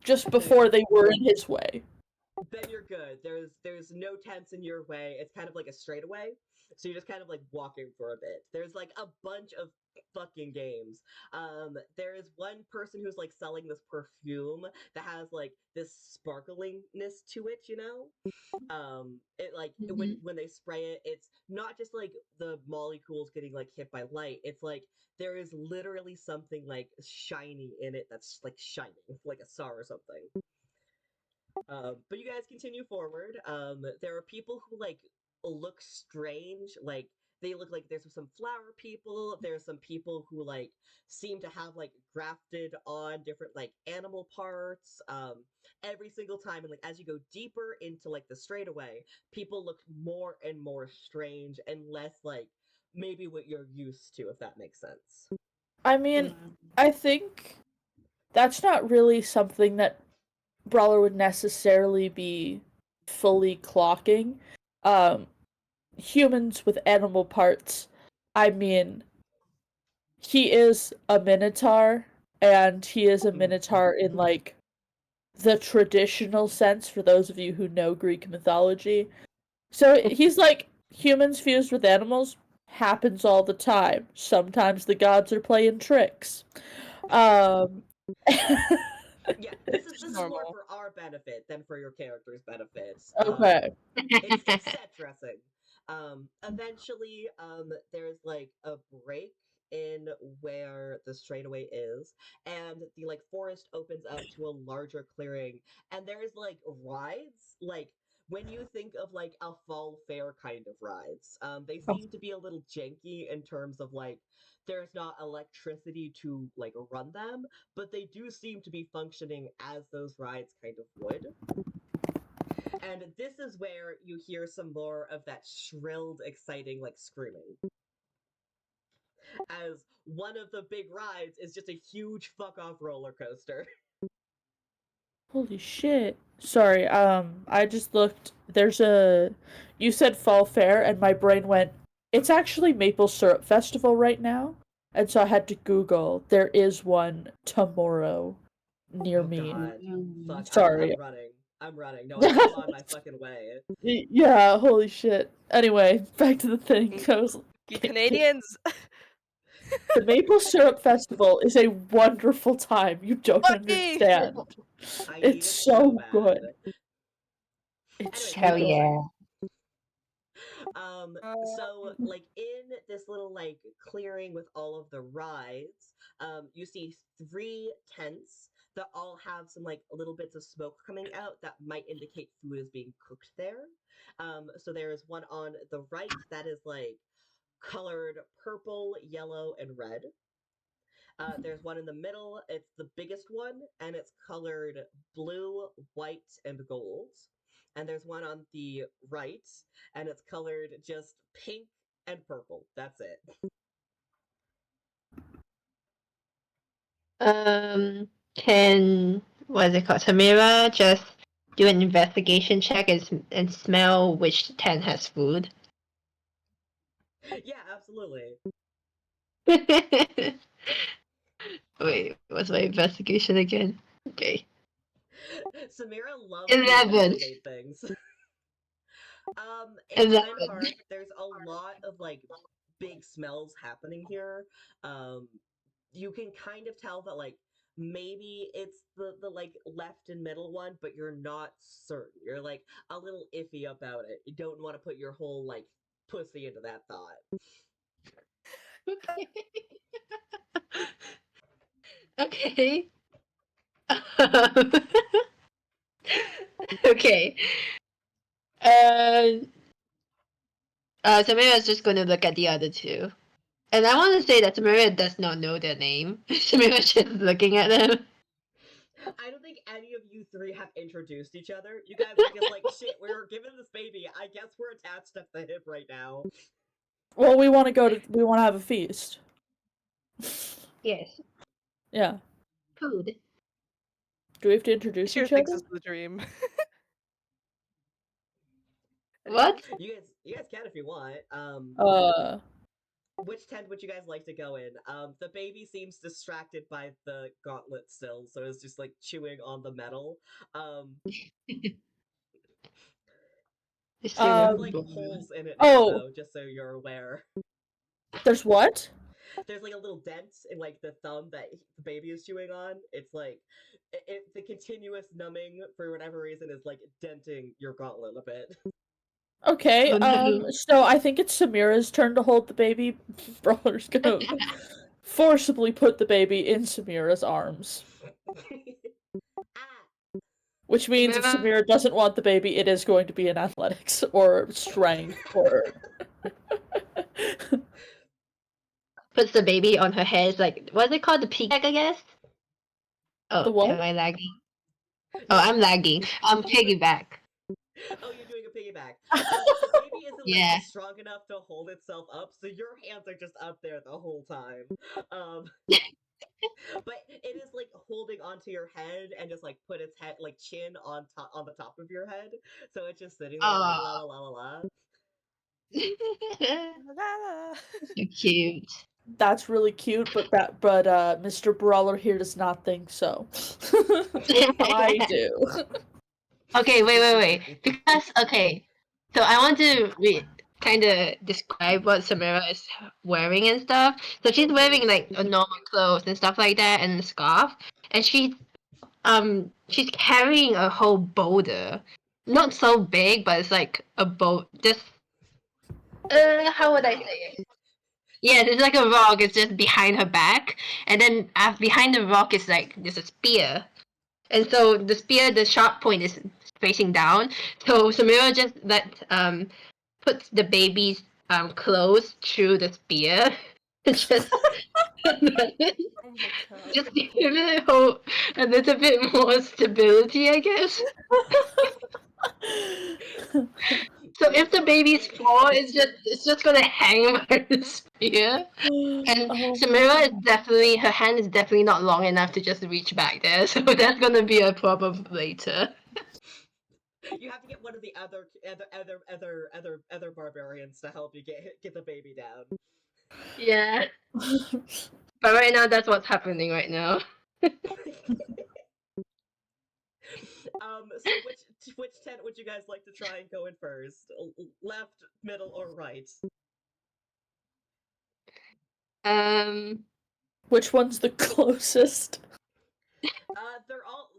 just before they were in his way. Then you're good. There's no tents in your way. It's kind of like a straightaway. So you're just kind of like walking for a bit. There's like a bunch of fucking games. There is one person who's like selling this perfume that has like this sparklingness to it, you know? It like when they spray it, it's not just like the molecules getting like hit by light. It's like there is literally something like shiny in it that's like shining, like a star or something. But you guys continue forward. There are people who like look strange, like they look like there's some flower people. There's some people who like seem to have like grafted on different like animal parts. Every single time, and like as you go deeper into like the straightaway, people look more and more strange and less like maybe what you're used to, if that makes sense. I mean, I think that's not really something that Brawler would necessarily be fully clocking. Um, Humans with animal parts. I mean, he is a minotaur, and he is a minotaur in like the traditional sense for those of you who know Greek mythology. So he's like humans fused with animals happens all the time. Sometimes the gods are playing tricks. Um Yeah, this is more for our benefit than for your character's benefits. Okay. It's set dressing. Eventually, there's like a break in where the straightaway is, and the like forest opens up to a larger clearing, and there's like rides, like when you think of like a fall fair kind of rides. They seem to be a little janky in terms of like there's not electricity to like run them, but they do seem to be functioning as those rides kind of would. And this is where you hear some more of that shrilled, exciting, like screaming. As one of the big rides is just a huge fuck off roller coaster. Holy shit. Sorry, I just looked. You said fall fair, and my brain went, it's actually Maple Syrup Festival right now. And so I had to Google. There is one tomorrow near me. God. Fuck, Sorry. I'm running. I'm running. No, I'm on my fucking way. Yeah, holy shit. Anyway, back to the thing. You Canadians! The Maple Syrup Festival is a wonderful time. You don't understand. It's so good. It's Hell yeah. So like in this little like clearing with all of the rides, you see 3 tents that all have some like little bits of smoke coming out that might indicate food is being cooked there. So there's one on the right that is like colored purple, yellow, and red. There's one in the middle. It's the biggest one, and it's colored blue, white, and gold. And there's one on the right, and it's colored just pink and purple. That's it. Can what is it called? Samira just do an investigation check and smell which tent has food. Yeah, absolutely. Wait, what's my investigation again? Okay. Samira loves 11. to investigate things. It's 11. kind of hard. There's a lot of like big smells happening here. You can kind of tell that like maybe it's the like left and middle one, but you're not certain. You're like a little iffy about it. You don't want to put your whole like pussy into that thought. Okay. Okay. Uh, Samira's just gonna look at the other two. And I want to say that Samira does not know their name. Samira's just looking at them. I don't think any of you three have introduced each other. You guys are just like, shit, we were given this baby. I guess we're attached at the hip right now. Well, we want to have a feast. Yes. Yeah. Food. Do we have to introduce Sure each thinks other? it's the dream. What? You guys can if you want. Which tent would you guys like to go in? The baby seems distracted by the gauntlet still, so it's just like chewing on the metal. It's There's Um, like holes in it now, oh. though, just so you're aware. There's what? There's like a little dent in like the thumb that the baby is chewing on. It's like the continuous numbing for whatever reason is like denting your gauntlet a bit. Okay, Oh, no. so I think it's Samira's turn to hold the baby. Brawler's gonna forcibly put the baby in Samira's arms. Which means if Samira Samira doesn't want the baby, it is going to be in athletics or strength or... puts the baby on her head. It's like, what's it called? The piggyback, I guess? Oh, The what? am I lagging? Oh, I'm lagging. Piggyback. Oh, you're doing a piggyback. The baby isn't Yeah. like strong enough to hold itself up, so your hands are just up there the whole time. But it is like holding onto your head and just like put its head like chin on the top of your head, so it's just sitting there like la la la la la. So cute. That's really cute, but Mr. Brawler here does not think so. I do. Okay, wait. Because, okay, so I want to kind of describe what Samira is wearing and stuff. So she's wearing like a normal clothes and stuff like that, and a scarf, and she's carrying a whole boulder, not so big, but it's like a boat. Just how would I say it? Yeah, there's like a rock. It's just behind her back, and then behind the rock is like there's a spear. And so the spear, the sharp point is facing down. So Samira just puts the baby's clothes through the spear. just Oh my god. just give it a little bit more stability, I guess. So if the baby's fall, it's just gonna hang by the spear. And Oh. Samira is definitely her hand is definitely not long enough to just reach back there, so that's gonna be a problem later. You have to get one of the other barbarians to help you get the baby down. Yeah. But right now that's what's happening right now. So which tent would you guys like to try and go in first? Left, middle, or right? Which one's the closest? They're all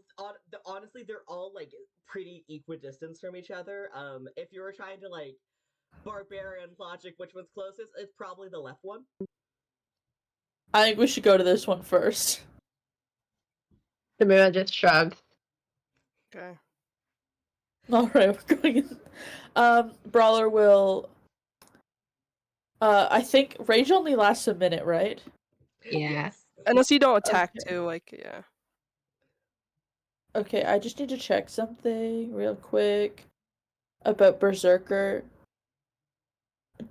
honestly they're all like pretty equidistant from each other. If you were trying to like barbarian logic, which one's closest, it's probably the left one. I think we should go to this one first. Samira just shrugged. Okay. Alright, we're going in. Brawler will... I think rage only lasts a minute, right? Yeah. Yes. Unless you don't attack Okay. too, like, yeah. Okay, I just need to check something real quick about Berserker.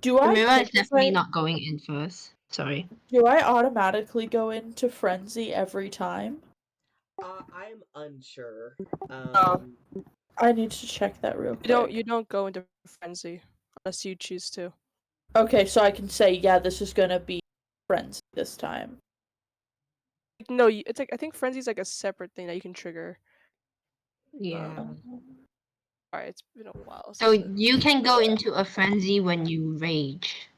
Samira is definitely not going in first. Sorry. Do I automatically go into Frenzy every time? I'm unsure. I need to check that real quick. You don't go into frenzy unless you choose to. Okay, so I can say, yeah, this is gonna be Frenzy this time. No, it's like I think frenzy's like a separate thing that you can trigger. Yeah. Alright, it's been a while. So you can go into a frenzy when you rage.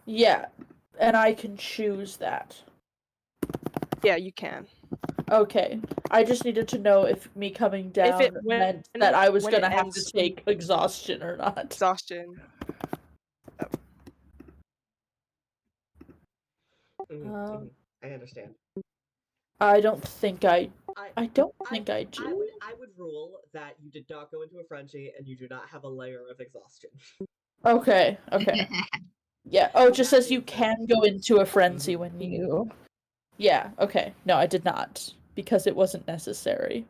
Yeah, and I can choose that. Yeah, you can. Okay, I just needed to know if me coming down meant that I was gonna have to take exhaustion or not. Exhaustion. I understand. I don't think I I don't think I do. I would rule that you did not go into a frenzy and you do not have a layer of exhaustion. Okay. Yeah. Oh, it just That says you being said, can go into a frenzy Mhm. when you. Yeah. Okay. No, I did not because it wasn't necessary.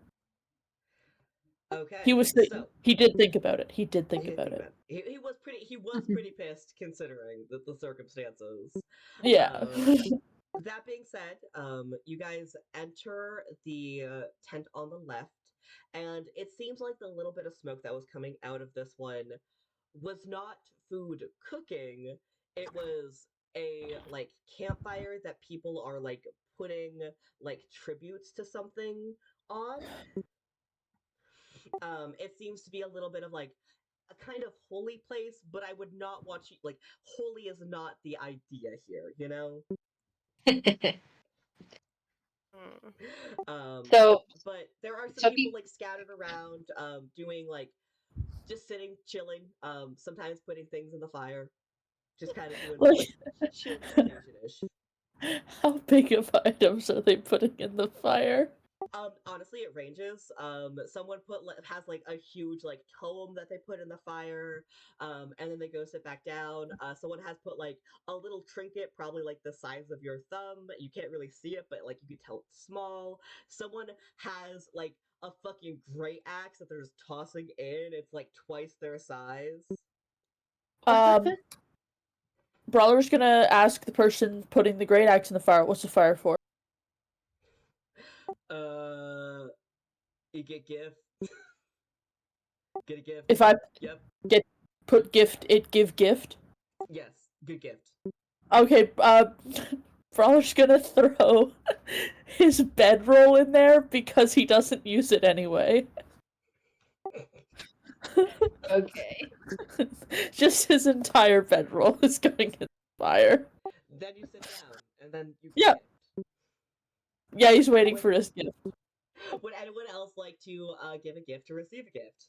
Okay, so He did think about it. He did he think did about think it. about it. He was pretty pissed considering the circumstances. Yeah. Um, that being said, you guys enter the tent on the left, and it seems like the little bit of smoke that was coming out of this one was not food cooking. It was a like campfire that people are like putting like tributes to something on. It seems to be a little bit of like a kind of holy place, but I would not want you like holy is not the idea here, you know? Mm. So, But there are some so people like scattered around, doing like just sitting, chilling, sometimes putting things in the fire, just kind of doing Like, like chill meditation ish. how big of items are they putting in the fire? Honestly, it ranges. Someone has like a huge like tome that they put in the fire, and then they go sit back down. Someone has put like a little trinket, probably like the size of your thumb. You can't really see it, but like you can tell it's small. Someone has like a fucking great axe that they're just tossing in. It's like twice their size. Um, Brawler's gonna ask the person putting the great axe in the fire, what's the fire for? Uh, you get gift. Get a gift. If I Yep. put gift, it give gift? Yes. Good gift. Okay, Brawler's gonna throw his bedroll in there because he doesn't use it anyway. okay. Just his entire bedroll is going in the fire. Then you sit down, and then you Yeah. gift. Yeah, he's waiting for his gift. Would anyone else like to give a gift or receive a gift?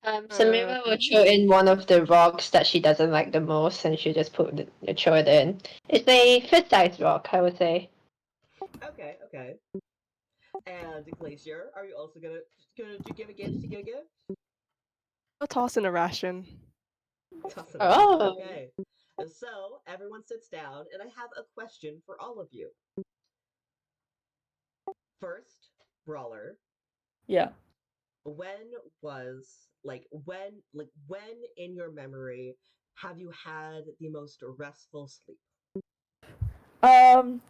Samira will throw in one of the rocks that she doesn't like the most, and she'll just throw it in. It's a fist-sized rock, I would say. Okay, okay. And Glacier, are you also gonna give a gift to give a gift? I'll toss in a ration. Toss it Oh. around. Okay. So everyone sits down, and I have a question for all of you. First, Brawler. Yeah. When was when in your memory have you had the most restful sleep? Oh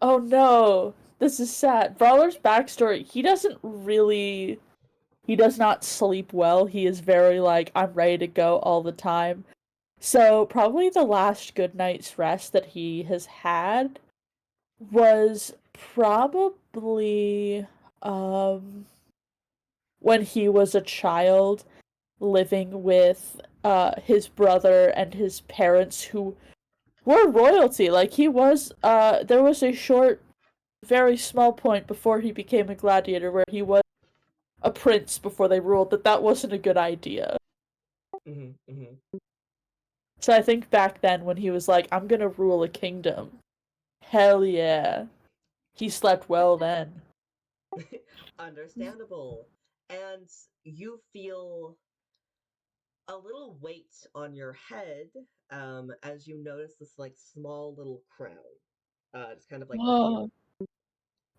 no. This is sad. Brawler's backstory, he does not sleep well. He is very like, I'm ready to go all the time. So probably the last good night's rest that he has had was probably when he was a child living with his brother and his parents who were royalty. Like he was there was a short, very small point before he became a gladiator where he was a prince before they ruled that wasn't a good idea. So I think back then when he was like, I'm gonna rule a kingdom. Hell yeah. He slept well then. Understandable. And you feel a little weight on your head as you notice this like small little crown. Just kind of like appear.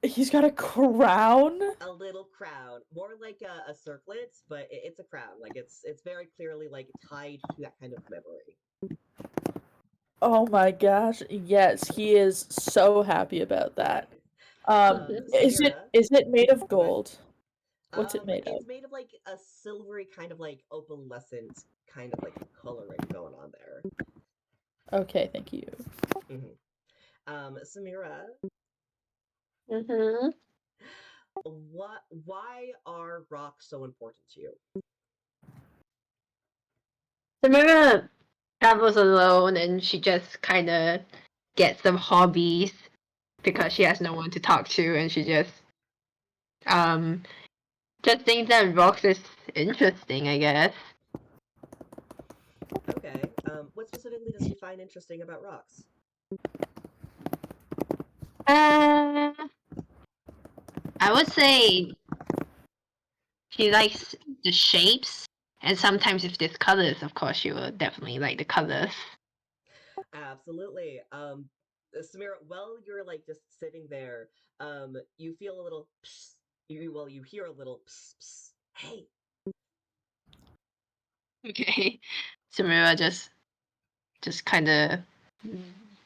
He's got a crown? A little crown, more like a circlet, but it's a crown. Like it's very clearly like tied to that kind of memory. Oh my gosh, yes, he is so happy about that. Samira, Is it made of go ahead. gold? What's it made of? It's made of like a silvery kind of like opalescent kind of like coloring going on there. Okay, thank you. Samira, Mm-hmm. why are rocks so important to you? Samira travels alone, and she just kind of gets some hobbies because she has no one to talk to, and she just thinks that rocks is interesting, I guess. Okay. What specifically does she find interesting about rocks? I would say she likes the shapes, and sometimes if there's colors, of course, she will definitely like the colors. Absolutely. Samira, while you're like just sitting there, you feel a little psst. You hear a little psst, psst. Hey. Okay, Samira just kind of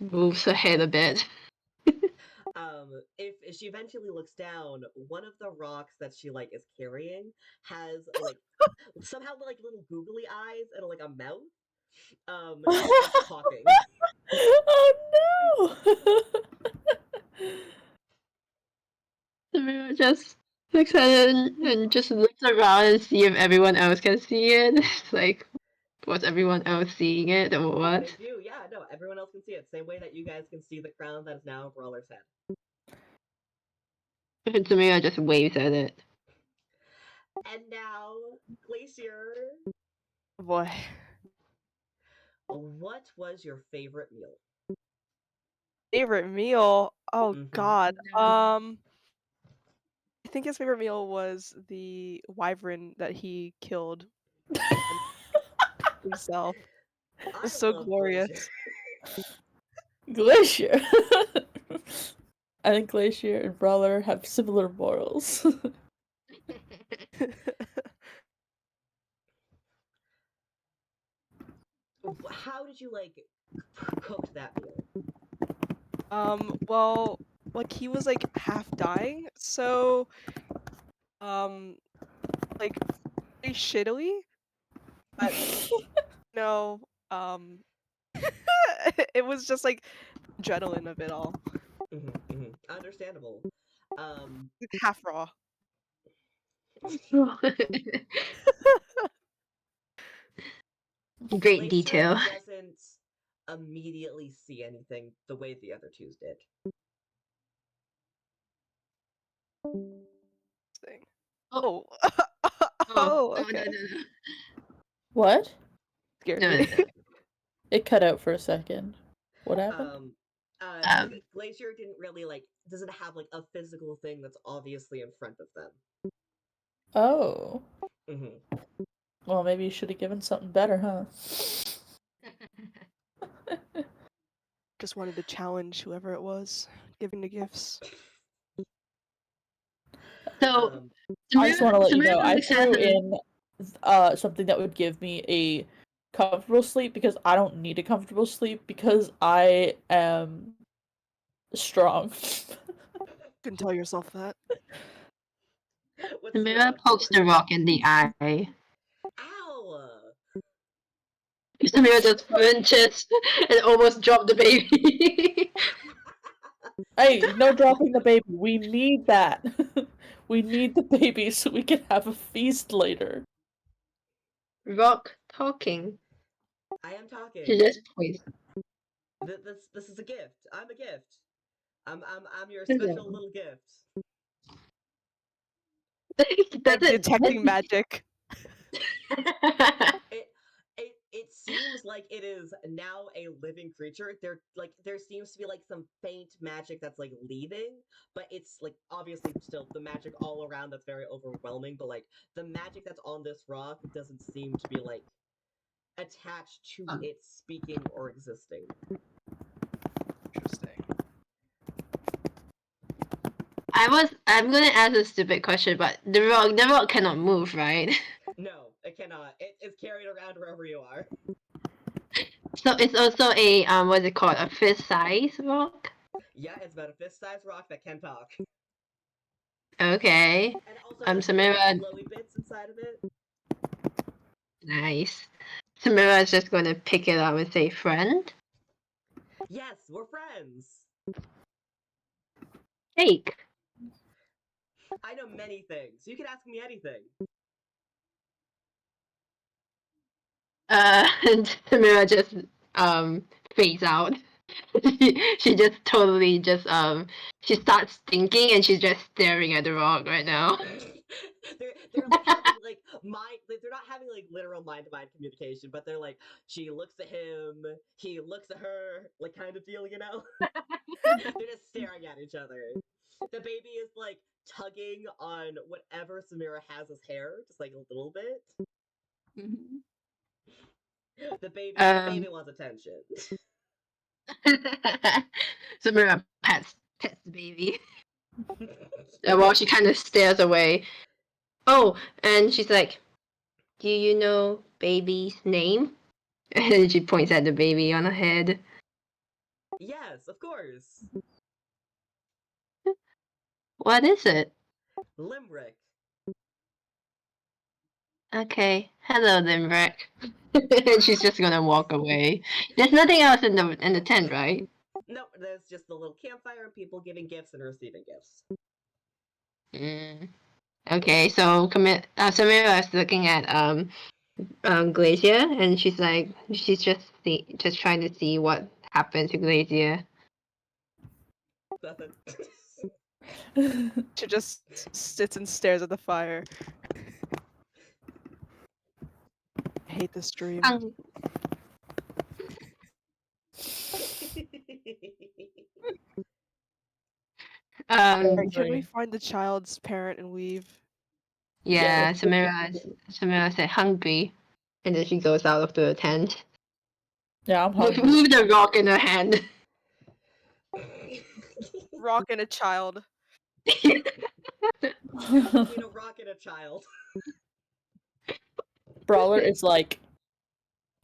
moves her head a bit. If she eventually looks down, one of the rocks that she like is carrying has like somehow like little googly eyes and like a mouth. And it's talking. Oh no! Samira just looks at it and just looks around and see if everyone else can see it. It's like, was everyone else seeing it or what? They do, yeah, no, everyone else can see it. Same way that you guys can see the crown that is now Brawler's head. And Samira just waves at it. And now, Glacier, Oh boy. what was your favorite meal? Favorite meal? Oh Mhm. god. I think his favorite meal was the wyvern that he killed himself. I It's so love glorious. Glacier. I think Glacier and Brawler have similar morals. How did you like cook that meal? Well, like he was like half dying, so like pretty shittily, but no, it was just like adrenaline of it all. Understandable. It's half raw. Great Glacier detail. doesn't immediately see anything the way the other twos did. Thing. Oh, Oh, oh, no, okay. no. What? Scared No, me. no. It cut out for a second. What happened? Glacier didn't really like doesn't have like a physical thing that's obviously in front of them. Oh. Mm-hmm. Well, maybe you should have given something better, huh? Just wanted to challenge whoever it was giving the gifts. So, I just want to let you know, I looks at threw her. in something that would give me a comfortable sleep because I don't need a comfortable sleep because I am strong. Couldn't tell yourself that. What's Samira Samira pokes the for? rock in the eye. Ow! Samira just flinches and almost dropped the baby. Hey, no dropping the baby. We need that. We need the baby so we can have a feast later. Rock talking. I am talking. She just points. This is a gift. I'm a gift. I'm your Is special it? little gift. I'm Does detecting magic. It seems like it is now a living creature. There seems to be like some faint magic that's like leaving, but it's like obviously still the magic all around that's very overwhelming, but like the magic that's on this rock doesn't seem to be like attached to it speaking or existing. Interesting. I'm gonna ask a stupid question, but the rock cannot move, right? No, it cannot. It is carried around wherever you are. So it's also a what's it called? A fist size rock? Yeah, it's about a fist-sized rock that can talk. Okay. And it also has little Samira, glowy bits inside of it. nice. Samira is just gonna pick it up and say, "Friend, Yes, we're friends. cake." I know many things. You can ask me anything. And Samira just fades out. She just totally just she starts thinking and she's just staring at the rock right now. They're like having like mind. They're not having like literal mind-to-mind communication, but they're like she looks at him, he looks at her, like kind of deal, you know. They're just staring at each other. The baby is like tugging on whatever Samira has as hair, just like a little bit. Mhm. The baby Um, wants attention. Samira pets the baby while she kind of stares away. Oh, and she's like, "Do you know baby's name?" And she points at the baby on her head. Yes, of course. What is it? Limerick. Okay, hello, Limerick. And she's just gonna walk away. There's nothing else in the tent, right? No, there's just a little campfire and people giving gifts and receiving gifts. Mm. Okay, so Samira is looking at Glacier, and she's just trying to see what happened to Glacier. Nothing. She just sits and stares at the fire. I hate this dream. Um, Can we find the child's parent and leave? yeah, Yeah. Samira said hungry, and then she goes out of the tent Yeah, I'm with hungry. the rock in her hand. Rock and a child. Between a rock and a child. Brawler is like,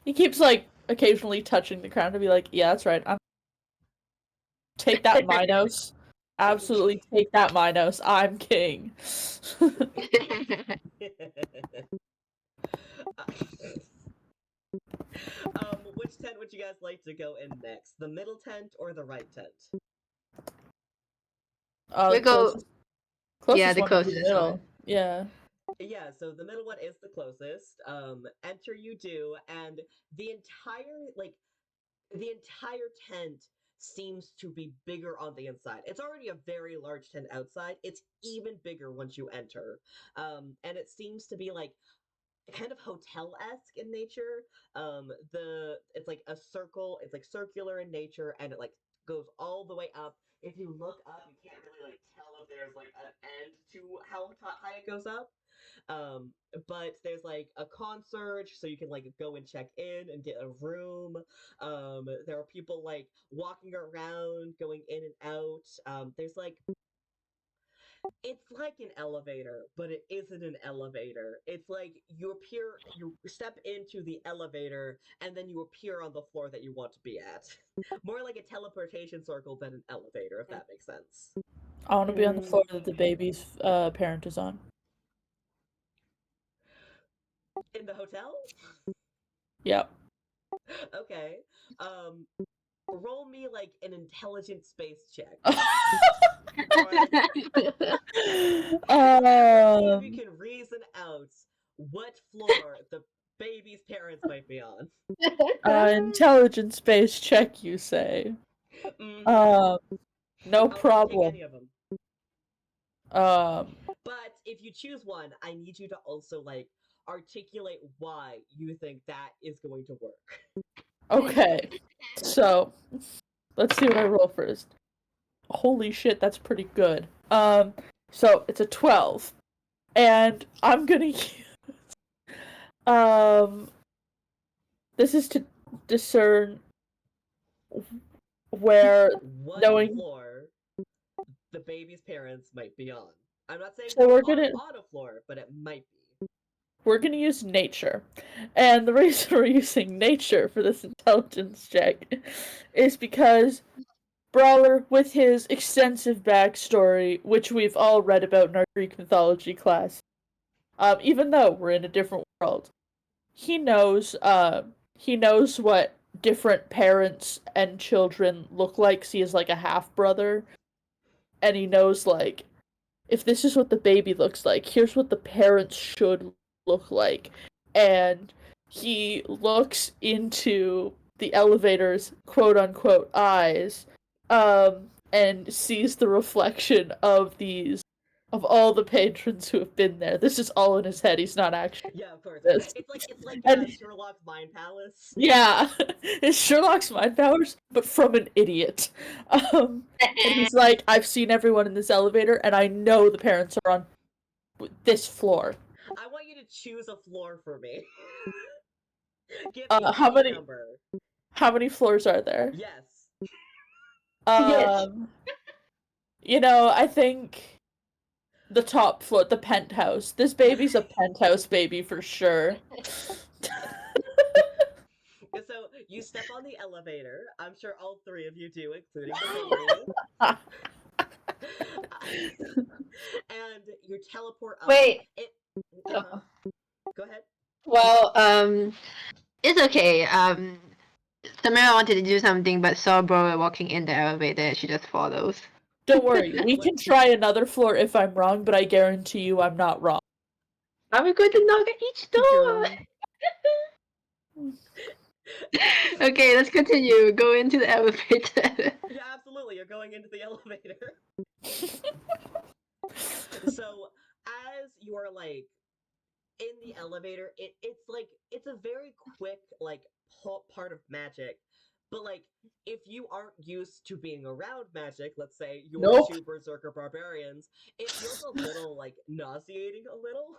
he keeps like occasionally touching the ground to be like, yeah, that's right. Take that, Minos. Absolutely take that, Minos. I'm king. Which tent would you guys like to go in next? The middle tent or the right tent? We go. Yeah, Closest the one would be the closest middle. one. Yeah. Yeah, so the middle one is the closest. Enter you do, and the entire tent seems to be bigger on the inside. It's already a very large tent outside. It's even bigger once you enter. And it seems to be like kind of hotel-esque in nature. It's like a circle, it's like circular in nature, and it like goes all the way up. If you look up, you can't really like tell if there's like an end to how high it goes up. Um, but there's like a concierge, so you can like go and check in and get a room. There are people like walking around, going in and out. There's like it's like an elevator, but it isn't an elevator. It's like you step into the elevator, and then you appear on the floor that you want to be at. More like a teleportation circle than an elevator, if that makes sense. I want to be on the floor that the baby's parent is on. In the hotel? Yep. Okay. Um, roll me like an intelligent space check. See if you can reason out what floor the baby's parents might be on. Intelligence space check, you say? No I'll let you take problem. any of them. Um, But if you choose one, I need you to also like articulate why you think that is going to work. okay. So, let's see what I roll first. Holy shit, that's pretty good. So it's a 12. And I'm gonna use this is to discern where What knowing floor the baby's parents might be on. I'm not saying So we're on, gonna- on a floor, but it might be. we're gonna use nature. And the reason we're using nature for this intelligence check is because Brawler, with his extensive backstory, which we've all read about in our Greek mythology class, even though we're in a different world, he knows what different parents and children look like. 'Cause he is like a half brother, and he knows like if this is what the baby looks like, here's what the parents should look like. And he looks into the elevator's quote unquote eyes, and sees the reflection of these of all the patrons who have been there. This is all in his head. He's not actually Yeah, of course. this. It's like And- Sherlock's Mind Palace. Yeah, it's Sherlock's mind powers, but from an idiot. And he's like, I've seen everyone in this elevator, and I know the parents are on this floor. I want you to choose a floor for me. Give me How any many? number. How many floors are there? Yes. Yes. I think the top floor, the penthouse. This baby's a penthouse baby for sure. So you step on the elevator. I'm sure all three of you do, including the baby. And you teleport up. Wait. Uh-huh. Go ahead. Well, it's okay. Samira wanted to do something, but saw Brawler walking in the elevator, and she just follows. Don't worry, we can try another floor if I'm wrong, but I guarantee you I'm not wrong. Are we going to knock at each door? Okay, let's continue. Go into the elevator. Yeah, absolutely. You're going into the elevator. So as you are like in the elevator, it's a very quick like part of magic. But like if you aren't used to being around magic, let's say you're Nope. two berserker barbarians, it feels a little like nauseating a little.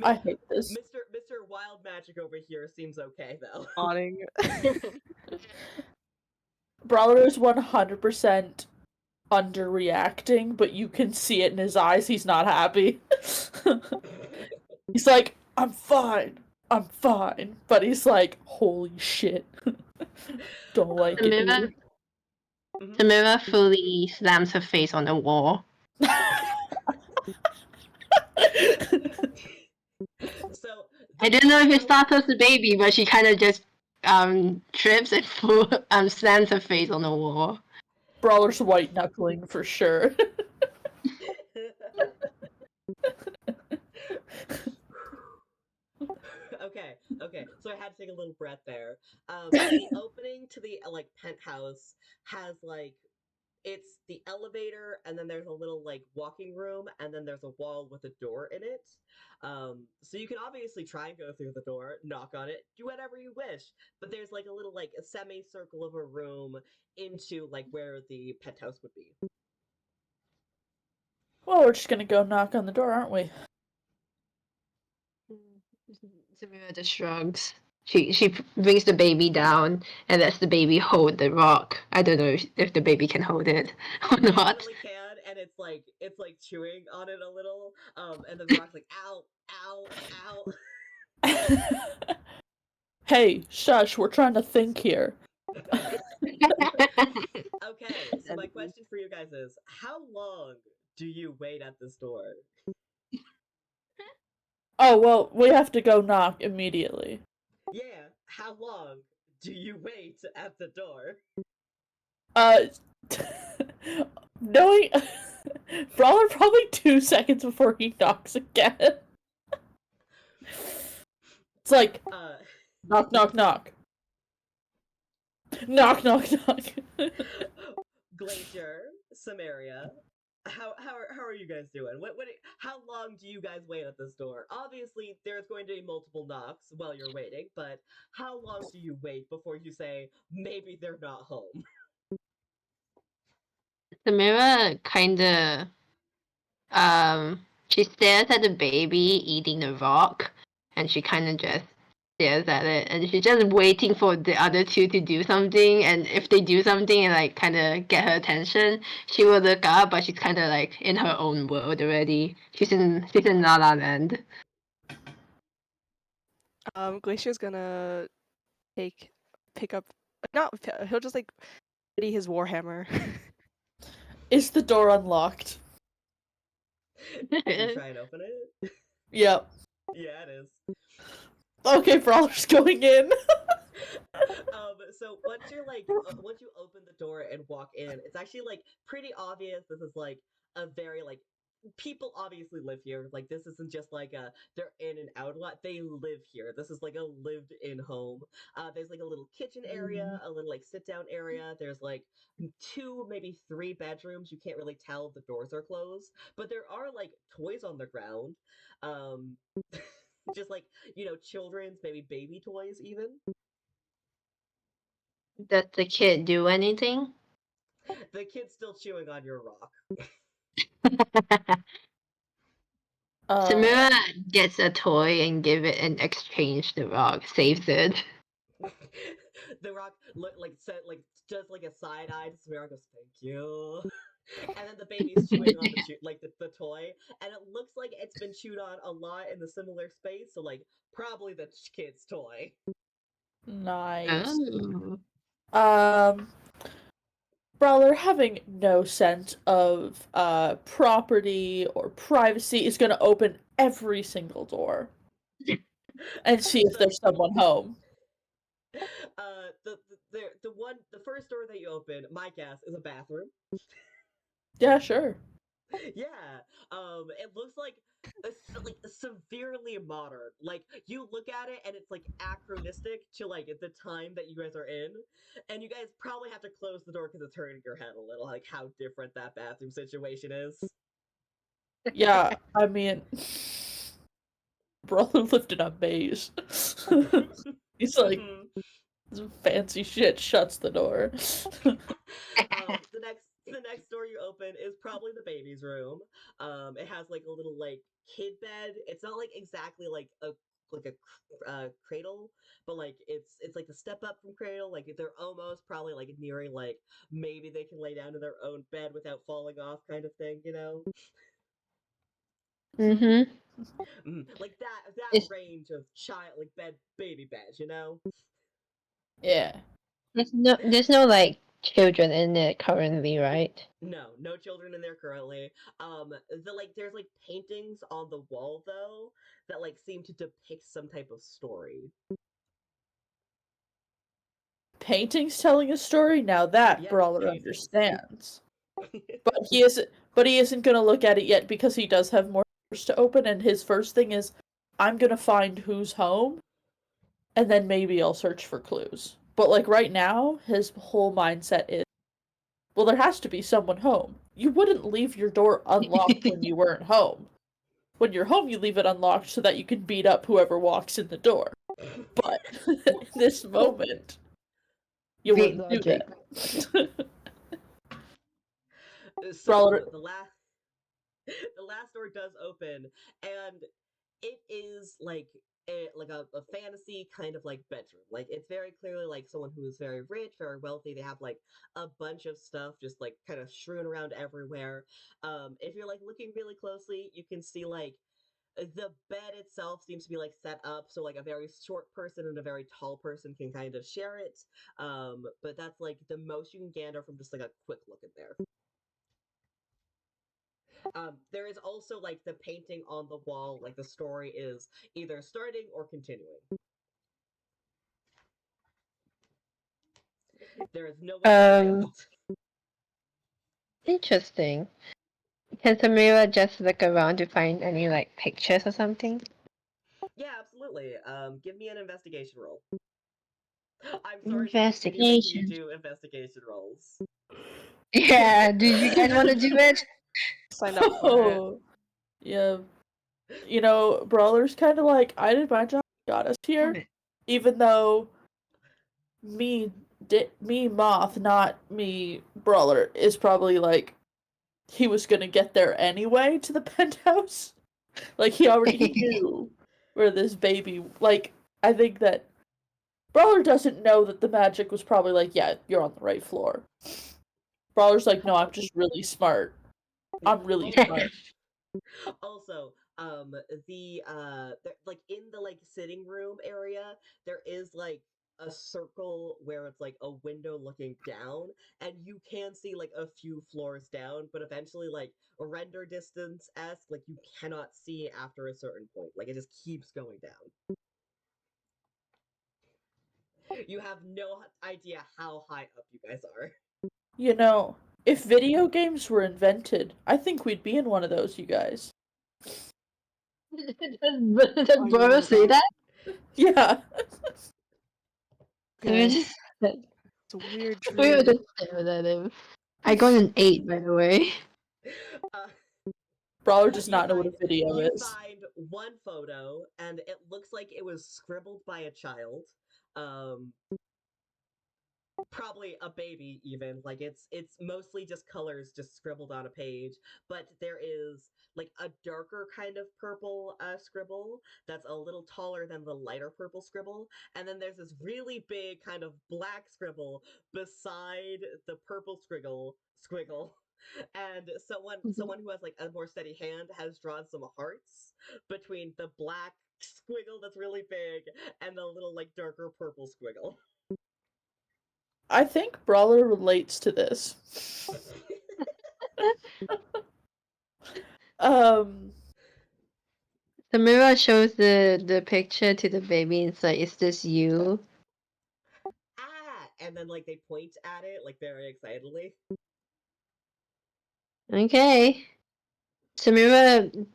I hate this. Mr. Wild Magic over here seems okay though. Awning. Brawler is 100% underreacting, but you can see it in his eyes. He's not happy. He's like, I'm fine. But he's like, holy shit. Don't like it. Samira, Mhm. Samira fully slams her face on the wall. So I don't know if it startles the baby, but she kind of just trips and slams her face on the wall. Brawler's white knuckling for sure. Okay. So I had to take a little breath there. The opening to the like penthouse has like it's the elevator, and then there's a little like walking room, and then there's a wall with a door in it. So you can obviously try and go through the door, knock on it, do whatever you wish. But there's like a little like a semicircle of a room into like where the penthouse would be. Well, we're just gonna go knock on the door, aren't we? Samira just shrugs. She brings the baby down and lets the baby hold the rock. I don't know if the baby can hold it or It not. definitely can, and it's like chewing on it a little. And then the rock's like, ow, ow, ow. Hey, shush, we're trying to think here. Okay, so my question for you guys is, how long do you wait at this door? Oh, well, we have to go knock immediately. Yeah, how long do you wait at the door? Knowing Brawler probably 2 seconds before he knocks again. It's like, knock, knock, knock. Knock, knock, knock. Glacier, Samaria, how are you guys doing? How long do you guys wait at this door? Obviously, there's going to be multiple knocks while you're waiting, but how long do you wait before you say maybe they're not home? Samira kinda she stares at the baby eating the rock, and she kinda just stares at it, and she's just waiting for the other two to do something, and if they do something and like kinda get her attention, she will look up, but she's kinda like in her own world already. She's in La La Land. Glacier's gonna pick up. Not he'll just like ready his warhammer. Is the door unlocked? Did you try and open it? Yep. Yeah, it is. Okay, Brawler's going in. So once you're like, once you open the door and walk in, it's actually like pretty obvious. This is like a very like people obviously live here. Like this isn't just like a they're in and out a lot. They live here. This is like a lived-in home. There's like a little kitchen area, a little like sit-down area. There's like two, maybe three bedrooms. You can't really tell if the doors are closed, but there are like toys on the ground. Um, just like children's maybe baby toys even. Does the kid do anything? The kid's still chewing on your rock. Uh, Samira gets a toy and give it in exchange the rock, saves it. The rock does like a side eye to Samira, goes thank you, and then the baby's chewing on the toy, and it looks like it's been chewed on a lot in the similar space, so like probably the kid's toy. nice. Oh. Um, Brawler, having no sense of property or privacy, is going to open every single door and see if So there's someone home. the first door that you open, my guess, is a bathroom. Yeah, sure. Yeah. It looks like severely modern. Like you look at it and it's like anachronistic to like the time that you guys are in, and you guys probably have to close the door because it's hurting your head a little, like how different that bathroom situation is. Yeah, I mean, Brawler lived in a maze. He's like, Mhm. some fancy shit shuts the door. The next door you open is probably the baby's room. It has like a little like kid bed. It's not like exactly like a cradle, but like it's like the step up from cradle. Like they're almost probably like nearing like maybe they can lay down in their own bed without falling off, kind of thing. Mm-hmm. Like that It's, range of child like bed baby bed. Yeah. there's no like children in it currently, right? No children in there currently. There's like paintings on the wall though that like seem to depict some type of story. Paintings telling a story? Now that Yes, Brawler paintings. understands. But he isn't gonna look at it yet because he does have more doors to open, and his first thing is, I'm gonna find who's home, and then maybe I'll search for clues. But like right now, his whole mindset is, well, there has to be someone home. You wouldn't leave your door unlocked when you weren't home. When you're home, you leave it unlocked so that you can beat up whoever walks in the door. But in this moment, you Great wouldn't do logic. that. So Brawler, the last door does open, and it is like a fantasy kind of like bedroom. Like it's very clearly like someone who is very rich, very wealthy. They have like a bunch of stuff just like kind of strewn around everywhere. If you're like looking really closely, you can see like the bed itself seems to be like set up so like a very short person and a very tall person can kind of share it. But that's like the most you can gander from just like a quick look in there. There is also like the painting on the wall, like the story is either starting or continuing. There is no way to Um, skip interesting. Can Samira just look around to find any like pictures or something? it. Yeah, absolutely. Give me an investigation roll. I'm sorry to continue making you Investigation. do investigation rolls. Yeah, do you guys want to do it? Signed up for it. oh, yeah. Brawler's kind of like, I did my job, got us here, even though me, me Moth, not me Brawler, is probably like, he was gonna get there anyway to the penthouse. Like he knew where this baby. Like I think that Brawler doesn't know that the magic was probably like, yeah, you're on the right floor. Brawler's like, no, I'm just really smart. I'm really Also, smart. also, like in the like sitting room area, there is like a circle where it's like a window looking down, and you can see like a few floors down, but eventually like render distance esque, like you cannot see after a certain point. Like it just keeps going down. You have no idea how high up you guys are. You know, If video games were invented, I think we'd be in one of those, you guys. Did Are Barbara you- say that? Yeah. So we Okay. just It's a weird we were dream. just staring at him. I got an 8, by the way. Uh, Brawler does you not know what a find video you is. find one photo, and it looks like it was scribbled by a child. Um, Probably a baby even, like it's mostly just colors just scribbled on a page, but there is like a darker kind of purple scribble that's a little taller than the lighter purple scribble, and then there's this really big kind of black scribble beside the purple squiggle, and someone who has like a more steady hand has drawn some hearts between the black squiggle that's really big and the little like darker purple squiggle. I think Brawler relates to this. Um, Samira shows the picture to the baby and it's like, is this you? And then like they point at it like very excitedly. Okay. Samira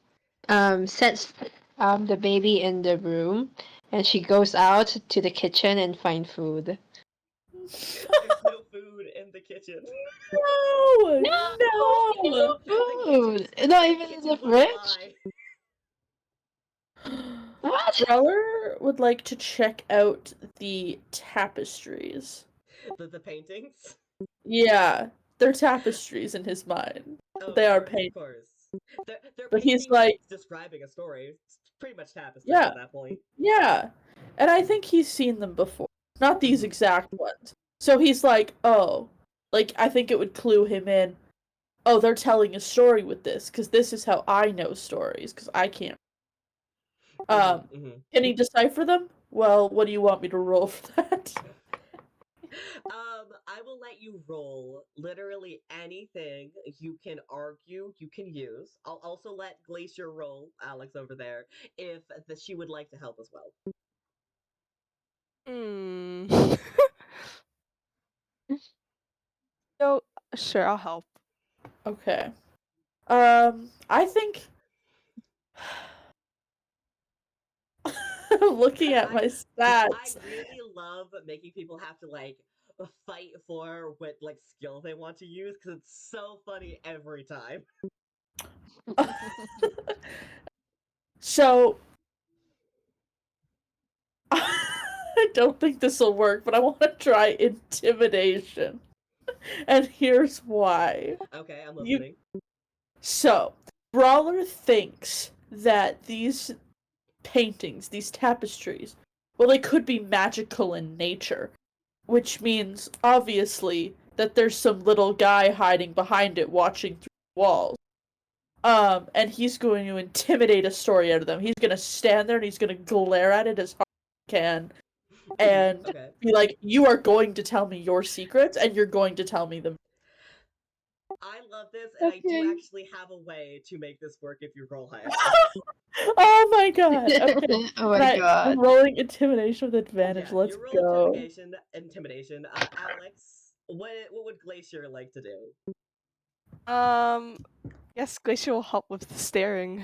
sets the baby in the room and she goes out to the kitchen and find food. There's no food in the kitchen. no, No food! Not even in the was a fridge? lie. What? Brawler would like to check out the tapestries. The paintings. Yeah, they're tapestries in his mind. Oh, They are of paint. course. They're But he's paintings like, describing a story. It's pretty much tapestries yeah, at that point. yeah. And I think he's seen them before. Not these exact ones. So he's like, oh, like, I think it would clue him in. Oh, they're telling a story with this, because this is how I know stories, because I can't. Can he decipher them? Well, what do you want me to roll for that? I will let you roll literally anything you can argue you can use. I'll also let Glacier roll, Alex over there, if she would like to help as well. Hmm. No, sure, I'll help. Okay. I think I'm looking at my I stats. really love making people have to like fight for what like skill they want to use because it's so funny every time. So I don't think this will work, but I want to try intimidation. And here's why. Okay, I'm listening. So, Brawler thinks that these paintings, these tapestries, well, they could be magical in nature, which means, obviously, that there's some little guy hiding behind it watching through the walls. And he's going to intimidate a story out of them. He's going to stand there and he's going to glare at it as hard as he can and Okay. be like, you are going to tell me your secrets and you're going to tell me them. I love this, and I do Okay. actually have a way to make this work if you roll high enough. Oh my god. Okay. Oh my god. I'm rolling intimidation with advantage. Yeah, Let's you roll go. intimidation. Alex, what would Glacier like to do? Yes, Glacier will help with the staring.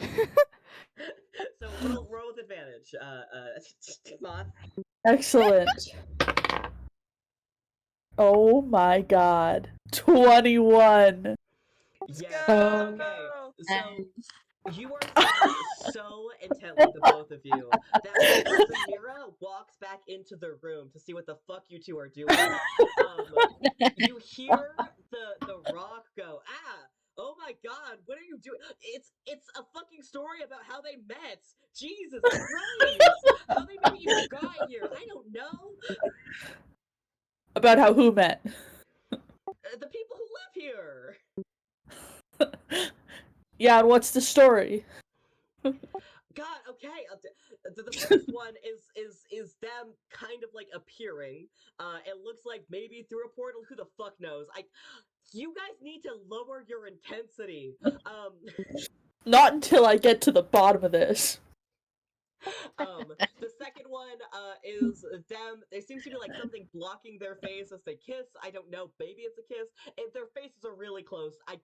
So roll with advantage. Moth. Excellent. Oh my god. 21. Yes. Oh, Okay. So nice. you are staring so intently, the both of you, that when Samira walks back into the room to see what the fuck you two are doing, you hear the rock go, ah! Oh my god, what are you doing? It's a fucking story about how they met. Jesus Christ! How they maybe even got here. I don't know. About how who met. The people who live here. Yeah, and what's the story? God, okay. The first one is them kind of like appearing. It looks like maybe through a portal. Who the fuck knows? You guys need to lower your intensity. Not until I get to the bottom of this. The second one is them. There seems to be like something blocking their face as they kiss. I don't know. Maybe it's a kiss. If their faces are really close, I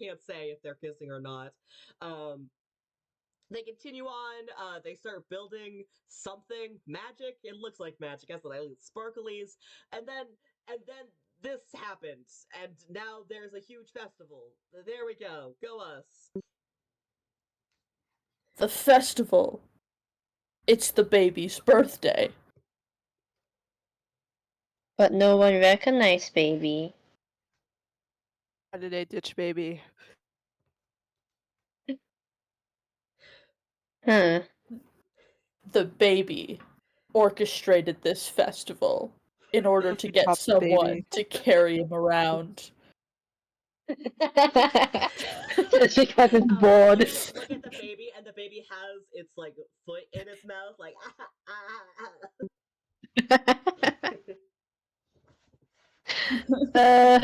can't say if they're kissing or not. Um, they continue on. They start building something magic. It looks like magic. That's what I leave sparklies. And then this happens, and now there's a huge festival. There we go. Go us. The festival. It's the baby's birthday. But no one recognized baby. How did they ditch baby? Huh. The baby orchestrated this festival in order to get Top someone baby. to carry him around. Just because it's bored. Look at the baby, and the baby has its like foot in its mouth, like uh,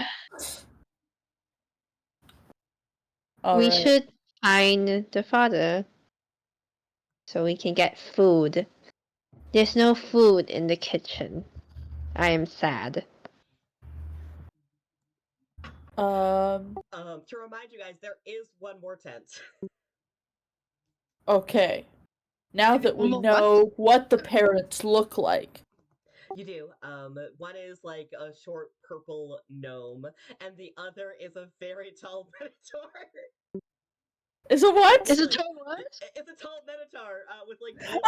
we Alright. should find the father so we can get food. There's no food in the kitchen. I am sad. To remind you guys, there is one more tent. Okay. Now that we What? know what the parents look like. You do. One is like a short purple gnome, and the other is a very tall minotaur. Is it what? Is it what? It's a tall minotaur with like really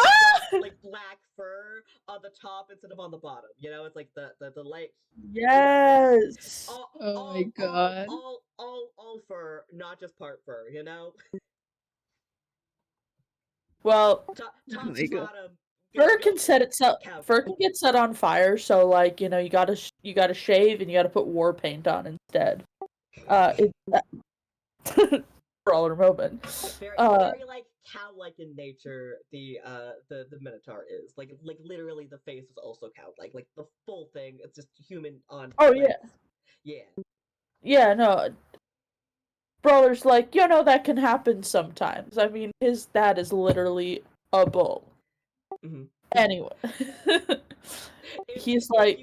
dark, like black fur on the top instead of on the bottom. You know, it's like the leg. Yes. Oh my god. All fur, not just part fur. You know. Well, Top Oh my to god. bottom. fur can set itself. Cow. Fur can get set on fire, so like you gotta shave and you gotta put war paint on instead. Brawler moment. Very like cow-like in nature. The minotaur is like literally the face is also cow-like. Like the full thing, it's just human on. Oh legs. yeah. Yeah. Yeah, no. Brawler's like, that can happen sometimes. I mean, his dad is literally a bull. Mm-hmm. Anyway. He's like,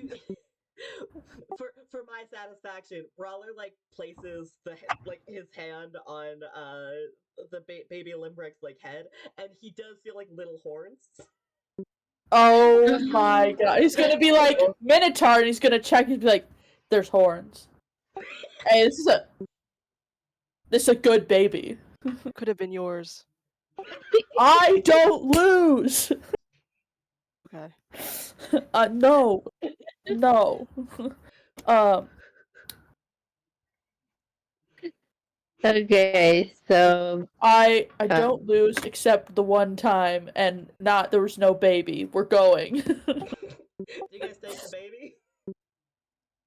for my satisfaction, Brawler like places his hand on the baby Limbrick's like head, and he does feel like little horns. oh my god. He's gonna be like, Minotaur, and he's gonna check and be like, there's horns. Hey, this is a good baby. Could have been yours. I don't lose! Okay. No. No. Okay, so I don't lose except the one time, and there was no baby. We're going. Do you guys take the baby?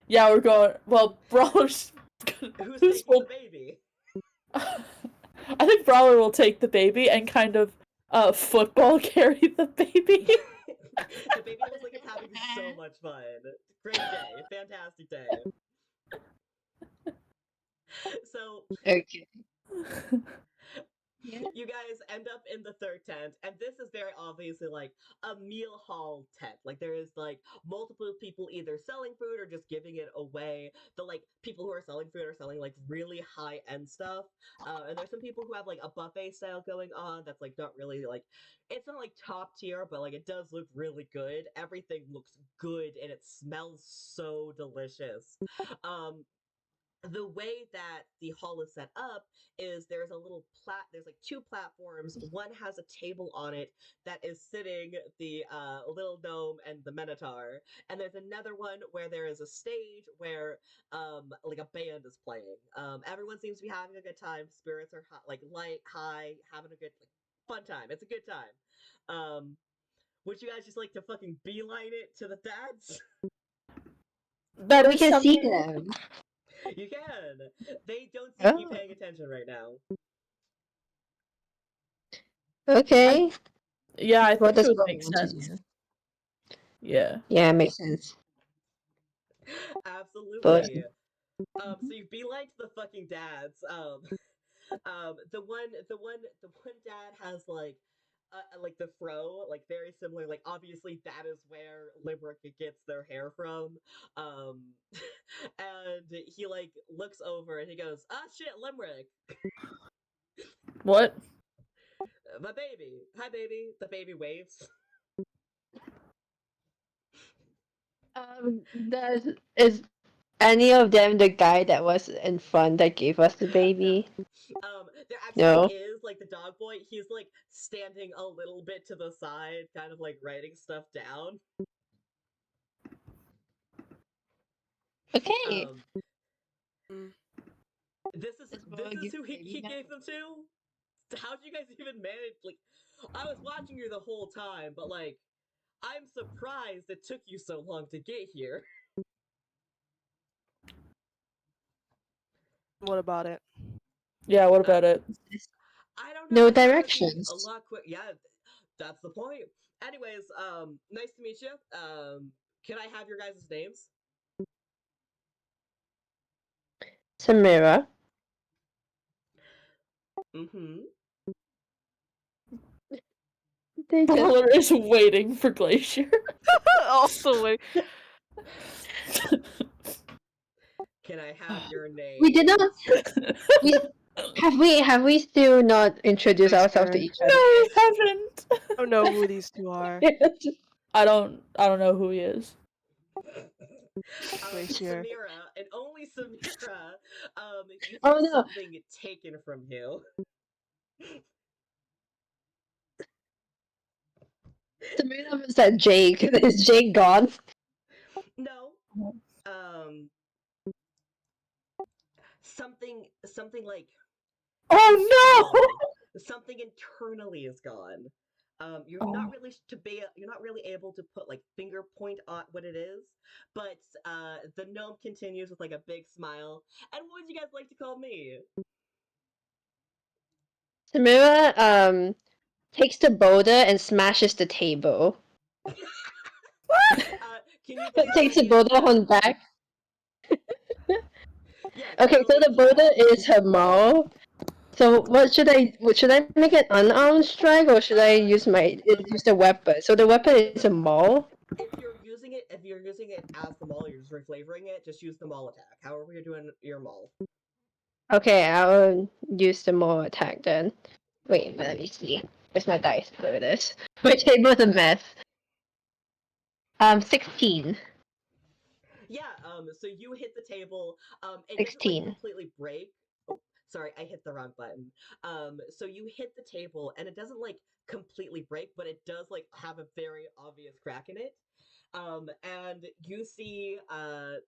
Yeah, we're going. Well, Brawler's. Who's taking the baby? I think Brawler will take the baby and kind of football carry the baby. The baby looks like it's having so much fun. Great day, fantastic day. So okay. you guys end up in the third tent, and this is very obviously like a meal hall tent. Like there is like multiple people either selling food or just giving it away. The like people who are selling food are selling like really high end stuff, and there's some people who have like a buffet style going on that's like not really like it's not like top tier, but like it does look really good. Everything looks good and it smells so delicious. The way that the hall is set up is there's like two platforms. One has a table on it that is sitting the little gnome and the minotaur, and there's another one where there is a stage where like a band is playing. Everyone seems to be having a good time. Spirits are light high, having a good fun time. It's a good time. Would you guys just like to fucking beeline it to the dads? That We is can see something. them. You can. They don't seem to be Oh. paying attention right now. Okay. Yeah, I What think does it would Brawler make want to sense. do? Yeah. Yeah, it makes sense. Absolutely. So you beeline to the fucking dads. The one dad has like like the fro, like very similar. Like obviously that is where Limerick gets their hair from. Um, and he like looks over and he goes, "Ah, shit, Limerick, What? my baby. Hi, baby." The baby waves. Is any of them the guy that was in front that gave us the No. baby? There actually No. is like the dog boy. He's like standing a little bit to the side, kind of like writing stuff down. Okay. Um, Mm. this is Does this Brawler is give who baby he now? gave them to. How'd you guys even manage? Like, I was watching you the whole time, but like, I'm surprised it took you so long to get here. What about it? Yeah, what about it? I don't know. No I thought it would be directions. a lot quick. Yeah, that's the point. Anyways, nice to meet you. Can I have your guys' names? Samira. Mm-hmm. They just Brawler is waiting for Glacier. Also, wait. Can I have your name? we did not have we still not introduced ourselves to Glacier. each No, other we yet? haven't. I don't know who these two are. I don't know who he is. Glacier. Samira, and only Samira. You Oh feel no. something taken from you. Samira was that Jake. Is Jake gone? No. Um. Something like Oh no! internal. Something internally is gone. You're not Oh. really you're not really able to put like finger point on what it is, but the gnome continues with like a big smile. And what would you guys like to call me? Samira takes the boulder and smashes the table. Can you please roll Takes the me boulder a on back. yeah? Can you Okay, roll so me a the boulder check? is her maul. So what should I make an unarmed strike or should I use the weapon? So the weapon is a maul. If you're using it as the maul, you're just reflavoring it. Just use the maul attack. However, you're doing your maul. Okay, I'll use the maul attack then. Wait, let me see. Where's my dice? There it is. My table's a mess. 16. Yeah. So you hit the table. It doesn't like 16. completely break. Oh, sorry, I hit the wrong button. So you hit the table, and it doesn't like completely break, but it does like have a very obvious crack in it. And you see the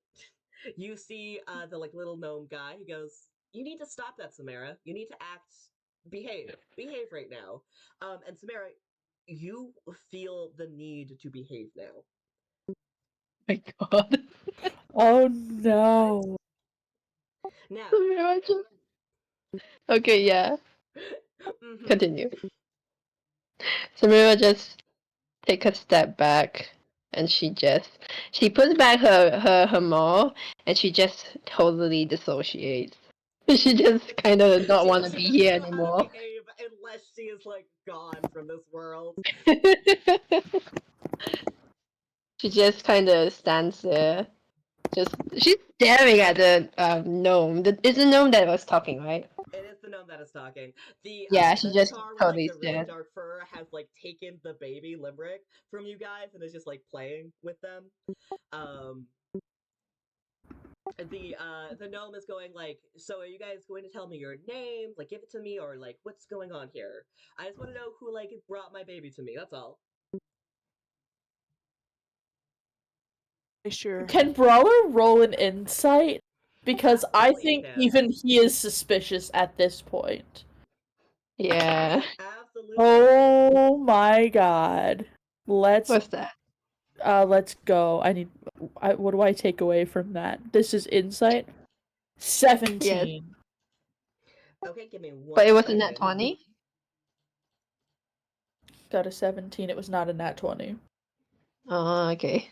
like little gnome guy. He goes, "You need to stop that, Samara. You need to behave right now." And Samara, you feel the need to behave now. My god. Oh no! Now, Okay, yeah. mm-hmm. Continue. Samira just take a step back and she puts back her maul and she just totally dissociates. She just kind of not want to She be doesn't here know how to anymore. behave unless she is like gone from this world. She just kind of stands there. She's staring at the gnome. It's the gnome that was talking, right? It is the gnome that is talking. The Yeah, she just Minotaur with like totally the really stared. dark fur has like taken the baby Limerick from you guys and is just like playing with them. Um, the gnome is going like, "So are you guys going to tell me your name? Like, give it to me, or like, what's going on here? I just want to know who like brought my baby to me. That's all." Glacier. Can Brawler roll an insight? Because I Absolutely, you think can. even he is suspicious at this point. Yeah. Absolutely. Oh my god. Let's What's that? let's go. What do I take away from that? This is insight. 17. Okay, give me But one it wasn't that second. 20? Got a 17. It was not a nat 20. Oh, okay.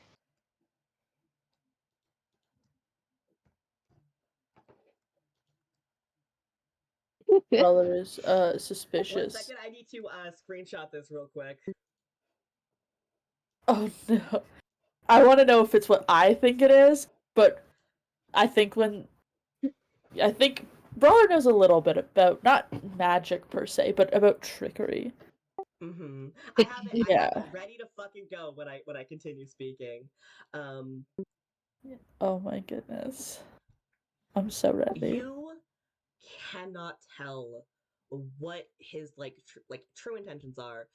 Brawler is One suspicious. second, I need to screenshot this real quick. Oh no. I want to know if it's what I think it is, but I think Brawler knows a little bit about not magic per se, but about trickery. Mm-hmm. I have it Yeah. ready to fucking go when I continue speaking. Oh my goodness. I'm so ready. You cannot tell what his true intentions are.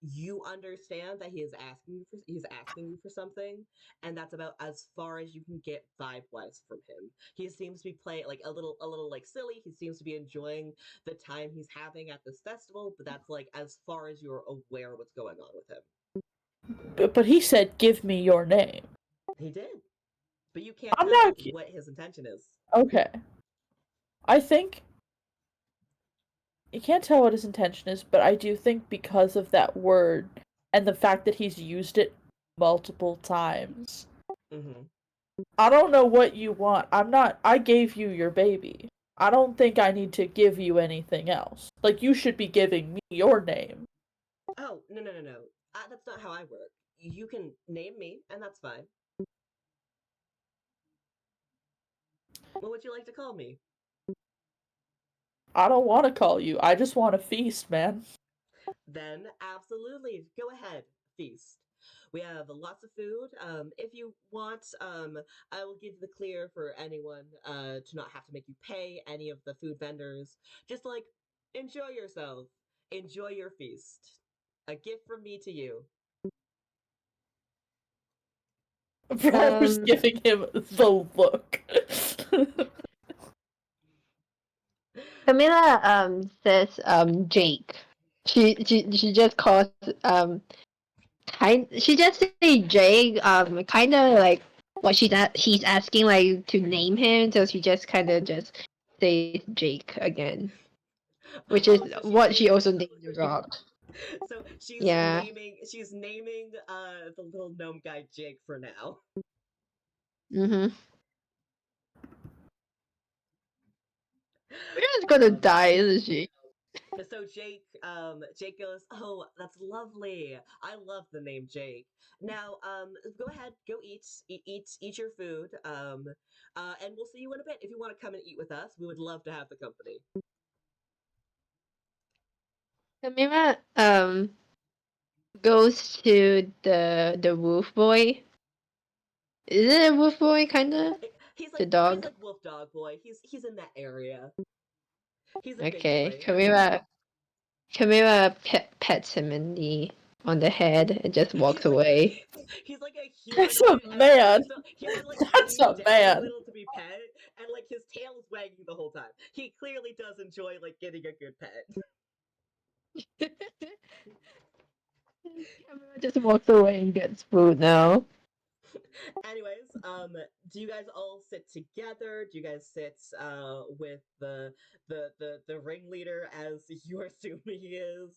You understand that he's asking you for something, and that's about as far as you can get vibe wise from him. He seems to be playing like a little like silly. He seems to be enjoying the time he's having at this festival, but that's like as far as you're aware what's going on with him. But he said, "Give me your name." He did, but you can't I'm tell not. what his intention is. Okay. I think you can't tell what his intention is, but I do think because of that word and the fact that he's used it multiple times. Mm-hmm. I don't know what you want. I gave you your baby. I don't think I need to give you anything else. Like, you should be giving me your name. Oh, no. That's not how I work. You can name me, and that's fine. What would you like to call me? I don't want to call you. I just want to feast, man. Then, absolutely, go ahead, feast. We have lots of food. If you want, I will give the clear for anyone to not have to make you pay any of the food vendors. Just like, enjoy yourself. Enjoy your feast. A gift from me to you. Brawler's giving him the look. Camilla Jake. She just calls she just say Jake kind of like what he's asking like to name him, so she just kind of just says Jake again, which is Oh, so she's what she naming. also named the rock. So she's Yeah. naming the little gnome guy Jake for now. Mhm. We're just gonna Um, die, isn't she? so Jake goes, "Oh, that's lovely. I love the name Jake. Now, go ahead, go eat your food. And we'll see you in a bit. If you want to come and eat with us, we would love to have the company." Camilla goes to the wolf boy. Is it a wolf boy kinda? The He's dog? like Wolf Dog Boy. He's in that area. He's a big Okay. boy. Camilla pets him on the head and just walks He's like away. he's like a That's humanoid, a and like man. he has to like That's lean a down a man. little to be pet, and like his tail is wagging the whole time. He clearly does enjoy like getting a good pet. Camilla just walks away and gets food now. Anyways, do you guys all sit together? Do you guys sit with the ringleader, as you assume he is?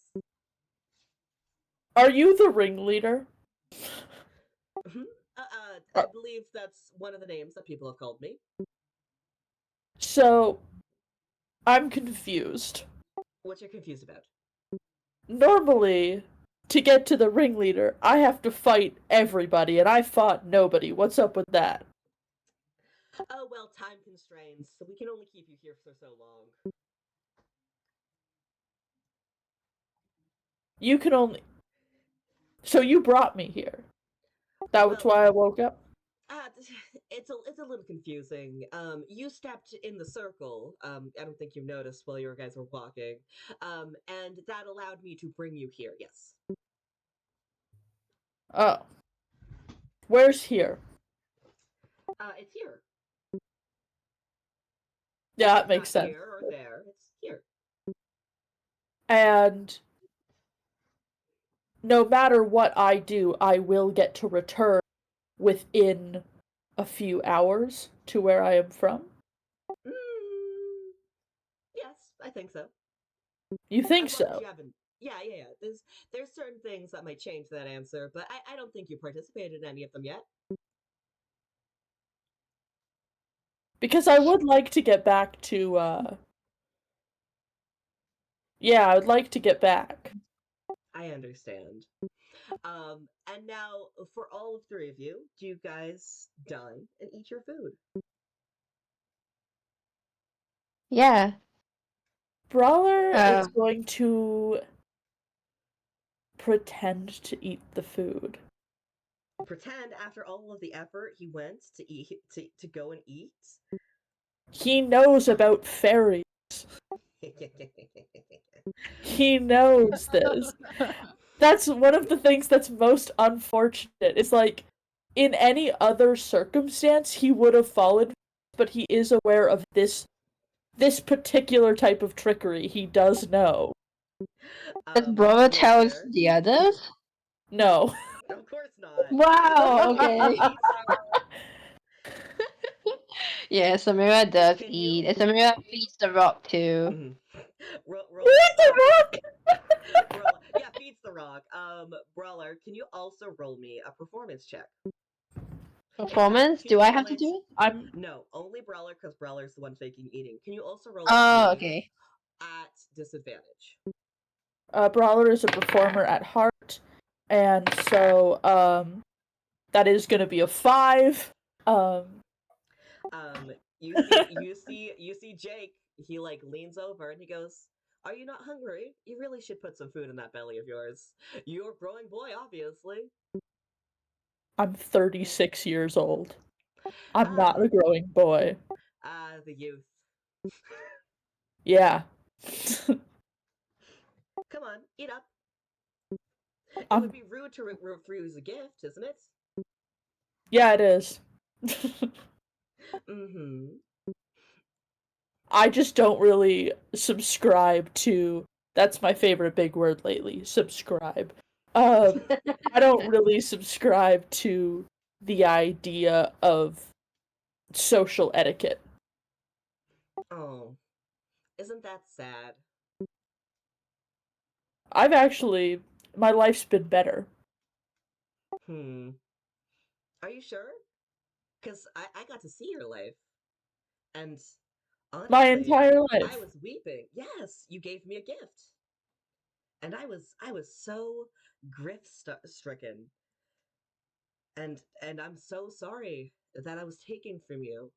Are you the ringleader? Mhm. I Uh, believe that's one of the names that people have called me. So, I'm confused. What you're confused about? Normally, to get to the ringleader, I have to fight everybody, and I fought nobody. What's up with that? Oh well, time constraints, so we can only keep you here for so long. You can only. So you brought me here. That was Well, why I woke up? Uh, it's a little confusing. You stepped in the circle. I don't think you noticed while you guys were walking. And that allowed me to bring you here. Yes. Oh. Where's here? It's here. Yeah, that It's not makes sense. here or there. It's here. And no matter what I do, I will get to return within a few hours to where I am from. Mm, yes, I think so. You think As long as so? you haven't. Yeah. There's certain things that might change that answer, but I don't think you participated in any of them yet. Because I would like to get back to Yeah, I would like to get back. I understand. And now for all three of you, do you guys dine and eat your food? Yeah. Brawler is Um, going to pretend to eat the food. Pretend after all of the effort he went to eat to go and eat. He knows about fairies. He knows this. That's one of the things that's most unfortunate. It's like, in any other circumstance, he would have fallen, but he is aware of this particular type of trickery. He does know. does Brawler tells Glacier? the others? No. Of course not. Wow, Glacier okay. eats. Yeah, Samira does Can you? eat. And Samira feeds the rock too. Mhm. Where's the rock? Brawler. Yeah, feeds the rock. Brawler, can you also roll me a performance check? In fact, Performance? can you Do I roll have to it? do it? I'm No, only Brawler because Brawler's the one faking eating. Can you also roll it Oh, me okay. at disadvantage? Brawler is a performer at heart, and so that is gonna be a 5. You see Jake. He like leans over and he goes, "Are you not hungry? You really should put some food in that belly of yours. You're a growing boy, obviously." I'm 36 years old. I'm not Ah, a growing boy. the youth. Yeah. Come on, eat up. It I'm would be rude to refuse a gift, isn't it? Yeah, it is. Mm-hmm. I just don't really subscribe to that's my favorite big word lately, subscribe. I don't really subscribe to the idea of social etiquette. Oh, isn't that sad? I've actually my life's been better. Hmm. Are you sure? Because I got to see your life. And My honestly, entire I life. was weeping. Yes, you gave me a gift. And I was so stricken. And I'm so sorry that I was taken from you.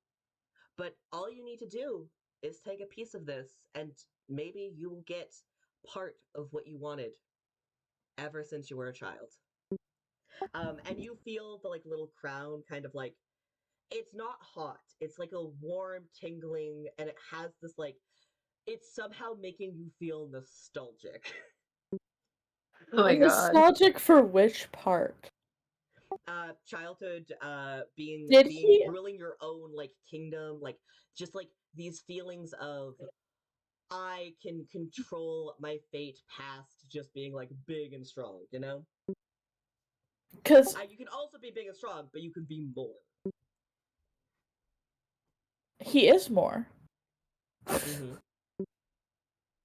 But all you need to do is take a piece of this and maybe you will get part of what you wanted ever since you were a child. And you feel the like little crown kind of like it's not hot. It's like a warm tingling and it has this like it's somehow making you feel nostalgic. Oh my god. Nostalgic for which part? Childhood Did being he ruling your own like kingdom, like just like these feelings of I can control my fate past just being like big and strong, you know? cuz You can also be big and strong, but you can be more. he is more. Mm-hmm. You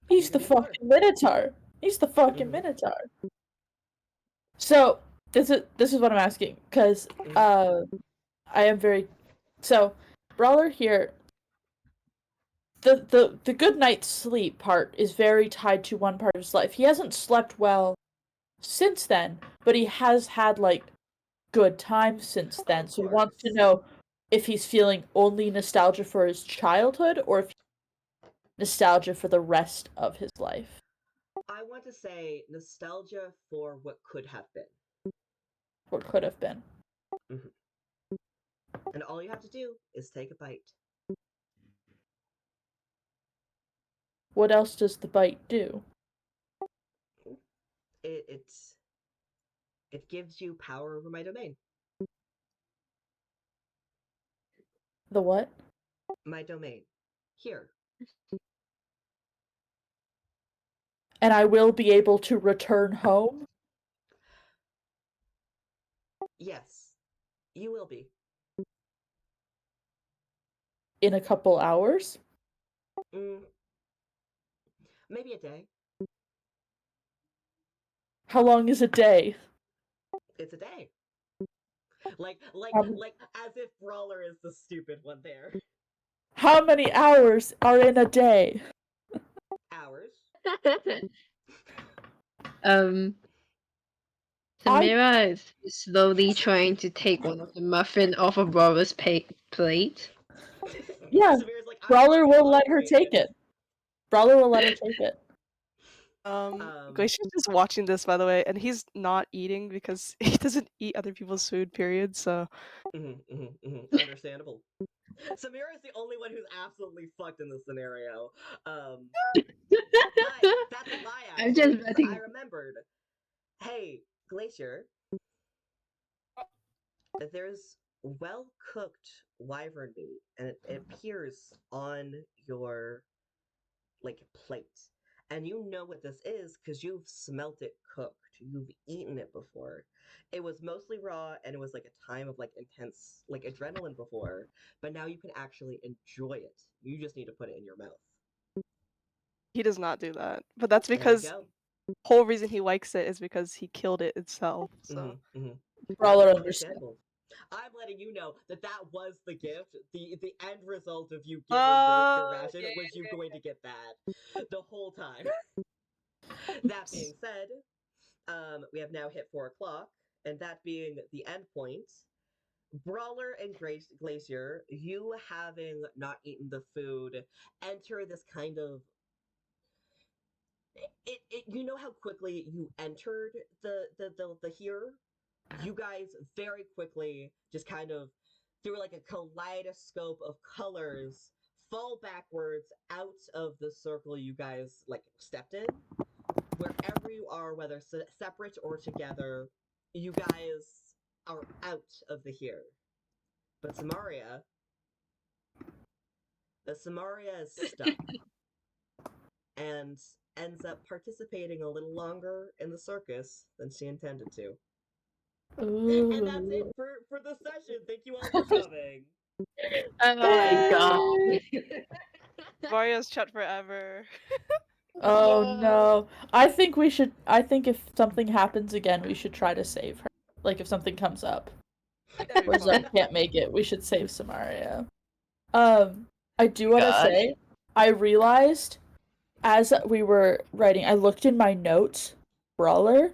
He's can the be more. fucking Minotaur. He's the fucking Mm-hmm. Minotaur. So, this is what I'm asking cuz Mm-hmm. I am very so Brawler here the good night's sleep part is very tied to one part of his life. He hasn't slept well since then, but he has had like good times since Oh, then. of So he wants to course. know if he's feeling only nostalgia for his childhood or if nostalgia for the rest of his life. I want to say nostalgia for what could have been. What could have been. Mm-hmm. And all you have to do is take a bite. What else does the bite do? It it's it gives you power over my domain. The what? My domain. Here. And I will be able to return home Yes. You will be. in a couple hours. Mm, maybe a day. How long is a day? It's a day. Like Um, like as if Brawler is the stupid one there. how many hours are in a day? Hours. um, I- Samira is slowly trying to take one of the muffin off of Brawler's plate. Yeah, Samira's like, I'm Brawler fucking will let her hungry. take it. Brawler will let her take it. Glacier's just watching this, by the way, and he's not eating because he doesn't eat other people's food, period, so... Understandable. Samira is the only one who's absolutely fucked in this scenario. But that's a lie, I'm actually, just because betting. I remembered. Hey, Glacier, there's well-cooked wyvern meat, and it appears on your, like, plate. And you know what this is because you've smelt it cooked. You've eaten it before. It was mostly raw, and it was like a time of like intense like adrenaline before, but now you can actually enjoy it. You just need to put it in your mouth. He does not do that. But that's There you because go. whole reason he likes it is because he killed it itself, so... Brawler That's understands. understandable. I'm letting you know that that was the gift. The end result of you giving your ration was you going to get that the whole time. That being said, we have now hit 4 o'clock, and that being the end point. Brawler and Glacier, you having not eaten the food, enter this kind of you know how quickly you entered the here? You guys very quickly just kind of through like a kaleidoscope of colors fall backwards out of the circle you guys like stepped in. Wherever you are, whether separate or together, you guys are out of the here. But Samaria is stuck and ends up participating a little longer in the circus than she intended to. Ooh. And that's it for the session. Thank you all for coming. Oh my god. Mario's chat forever. Oh no. I think if something happens again, we should try to save her. Like if something comes up. That'd be Where Zoe fun. can't make it, we should save Samaria. I do want to God. say, I realized as we were writing, I looked in my notes, Brawler,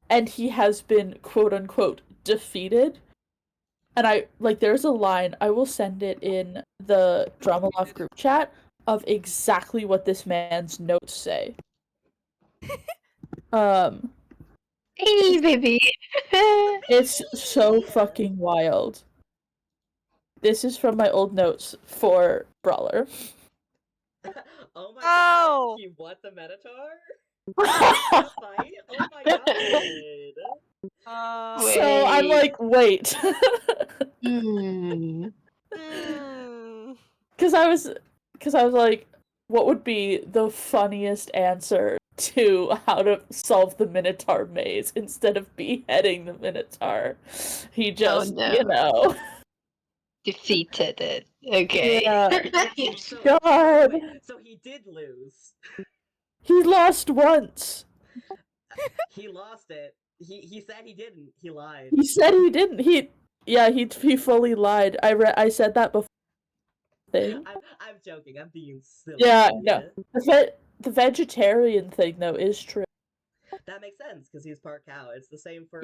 and he has been quote unquote defeated. And there's a line, I will send it in the Drama Love group chat of exactly what this man's notes say. Hey, baby. It's so fucking wild. This is from my old notes for Brawler. Oh my Oh! god, he won the Minotaur? In a fight? Oh my god. So I'm like, wait. Hmm. Because I was like, what would be the funniest answer to how to solve the Minotaur maze instead of beheading the Minotaur? He just, no. Defeated it. Okay. Yeah. So, God. wait, so he did lose. He lost once. He lost it. He said he didn't. He lied. He said he didn't. He fully lied. I said that before. I'm joking. I'm being silly. Yeah, no. The vegetarian thing though is true. That makes sense because he's part cow. It's the same for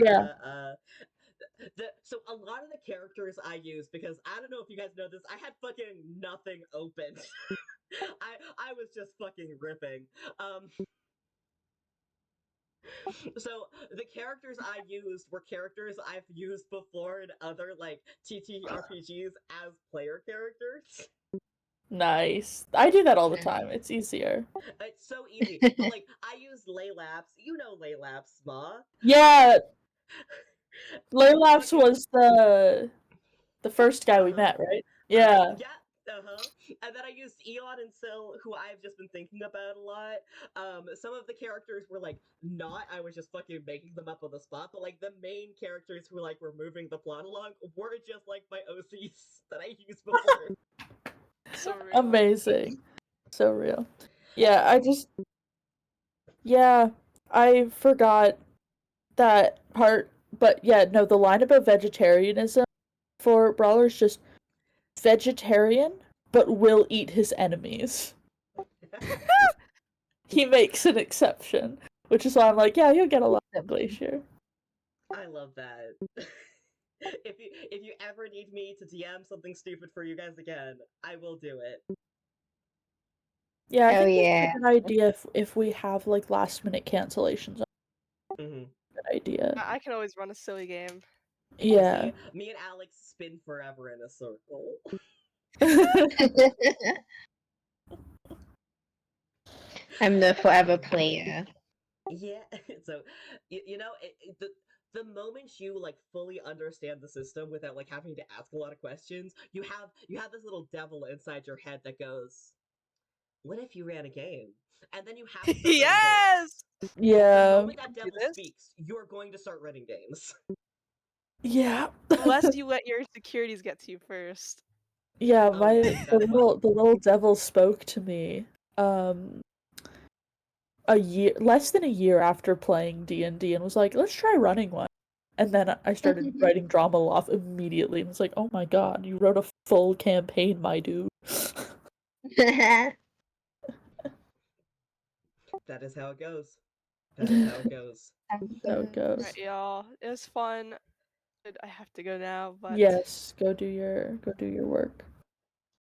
so a lot of the characters I use, because I don't know if you guys know this, I had fucking nothing open. I was just fucking ripping. So the characters I used were characters I've used before in other like TTRPGs as player characters. Nice. I do that all the time. It's easier. It's so easy. But like I use Laylaps. You know Laylaps, Ma. Yeah. Laylaps was the first guy we met, right? Yeah. Yeah. And then I used Eon and Syl, who I've just been thinking about a lot. Some of the characters were like not. I was just fucking making them up on the spot. But like the main characters who like were moving the plot along were just like my OCs that I used before. So real. Amazing. So real. Yeah, I forgot that part. But yeah, no, the line about vegetarianism for Brawler is just vegetarian, but will eat his enemies. he makes an exception, which is why I'm like, yeah, you'll get a lot of Glacier. I love that. If you ever need me to DM something stupid for you guys again, I will do it. Yeah, I Oh, think yeah. it's a good idea if we have like last minute cancellations. Mm-hmm. Good idea. I can always run a silly game. Yeah. See, me and Alex spin forever in a circle. I'm the forever player. Yeah, so you know the moment you like fully understand the system without like having to ask a lot of questions, you have this little devil inside your head that goes, "What if you ran a game?" And then you have to start running games. Yes! The Yeah. moment that Do devil this? speaks, you're going to start running games. Yeah. Unless you let your insecurities get to you first. Yeah, Oh yeah, that as well. the little devil spoke to me less than a year after playing D&D and was like, "Let's try running one." And then I started writing drama loft immediately and was like, "Oh my god, you wrote a full campaign, my dude." That is how it goes. That is how it goes. So it goes. Alright, y'all. It was fun. I have to go now, but Yes, go do your work.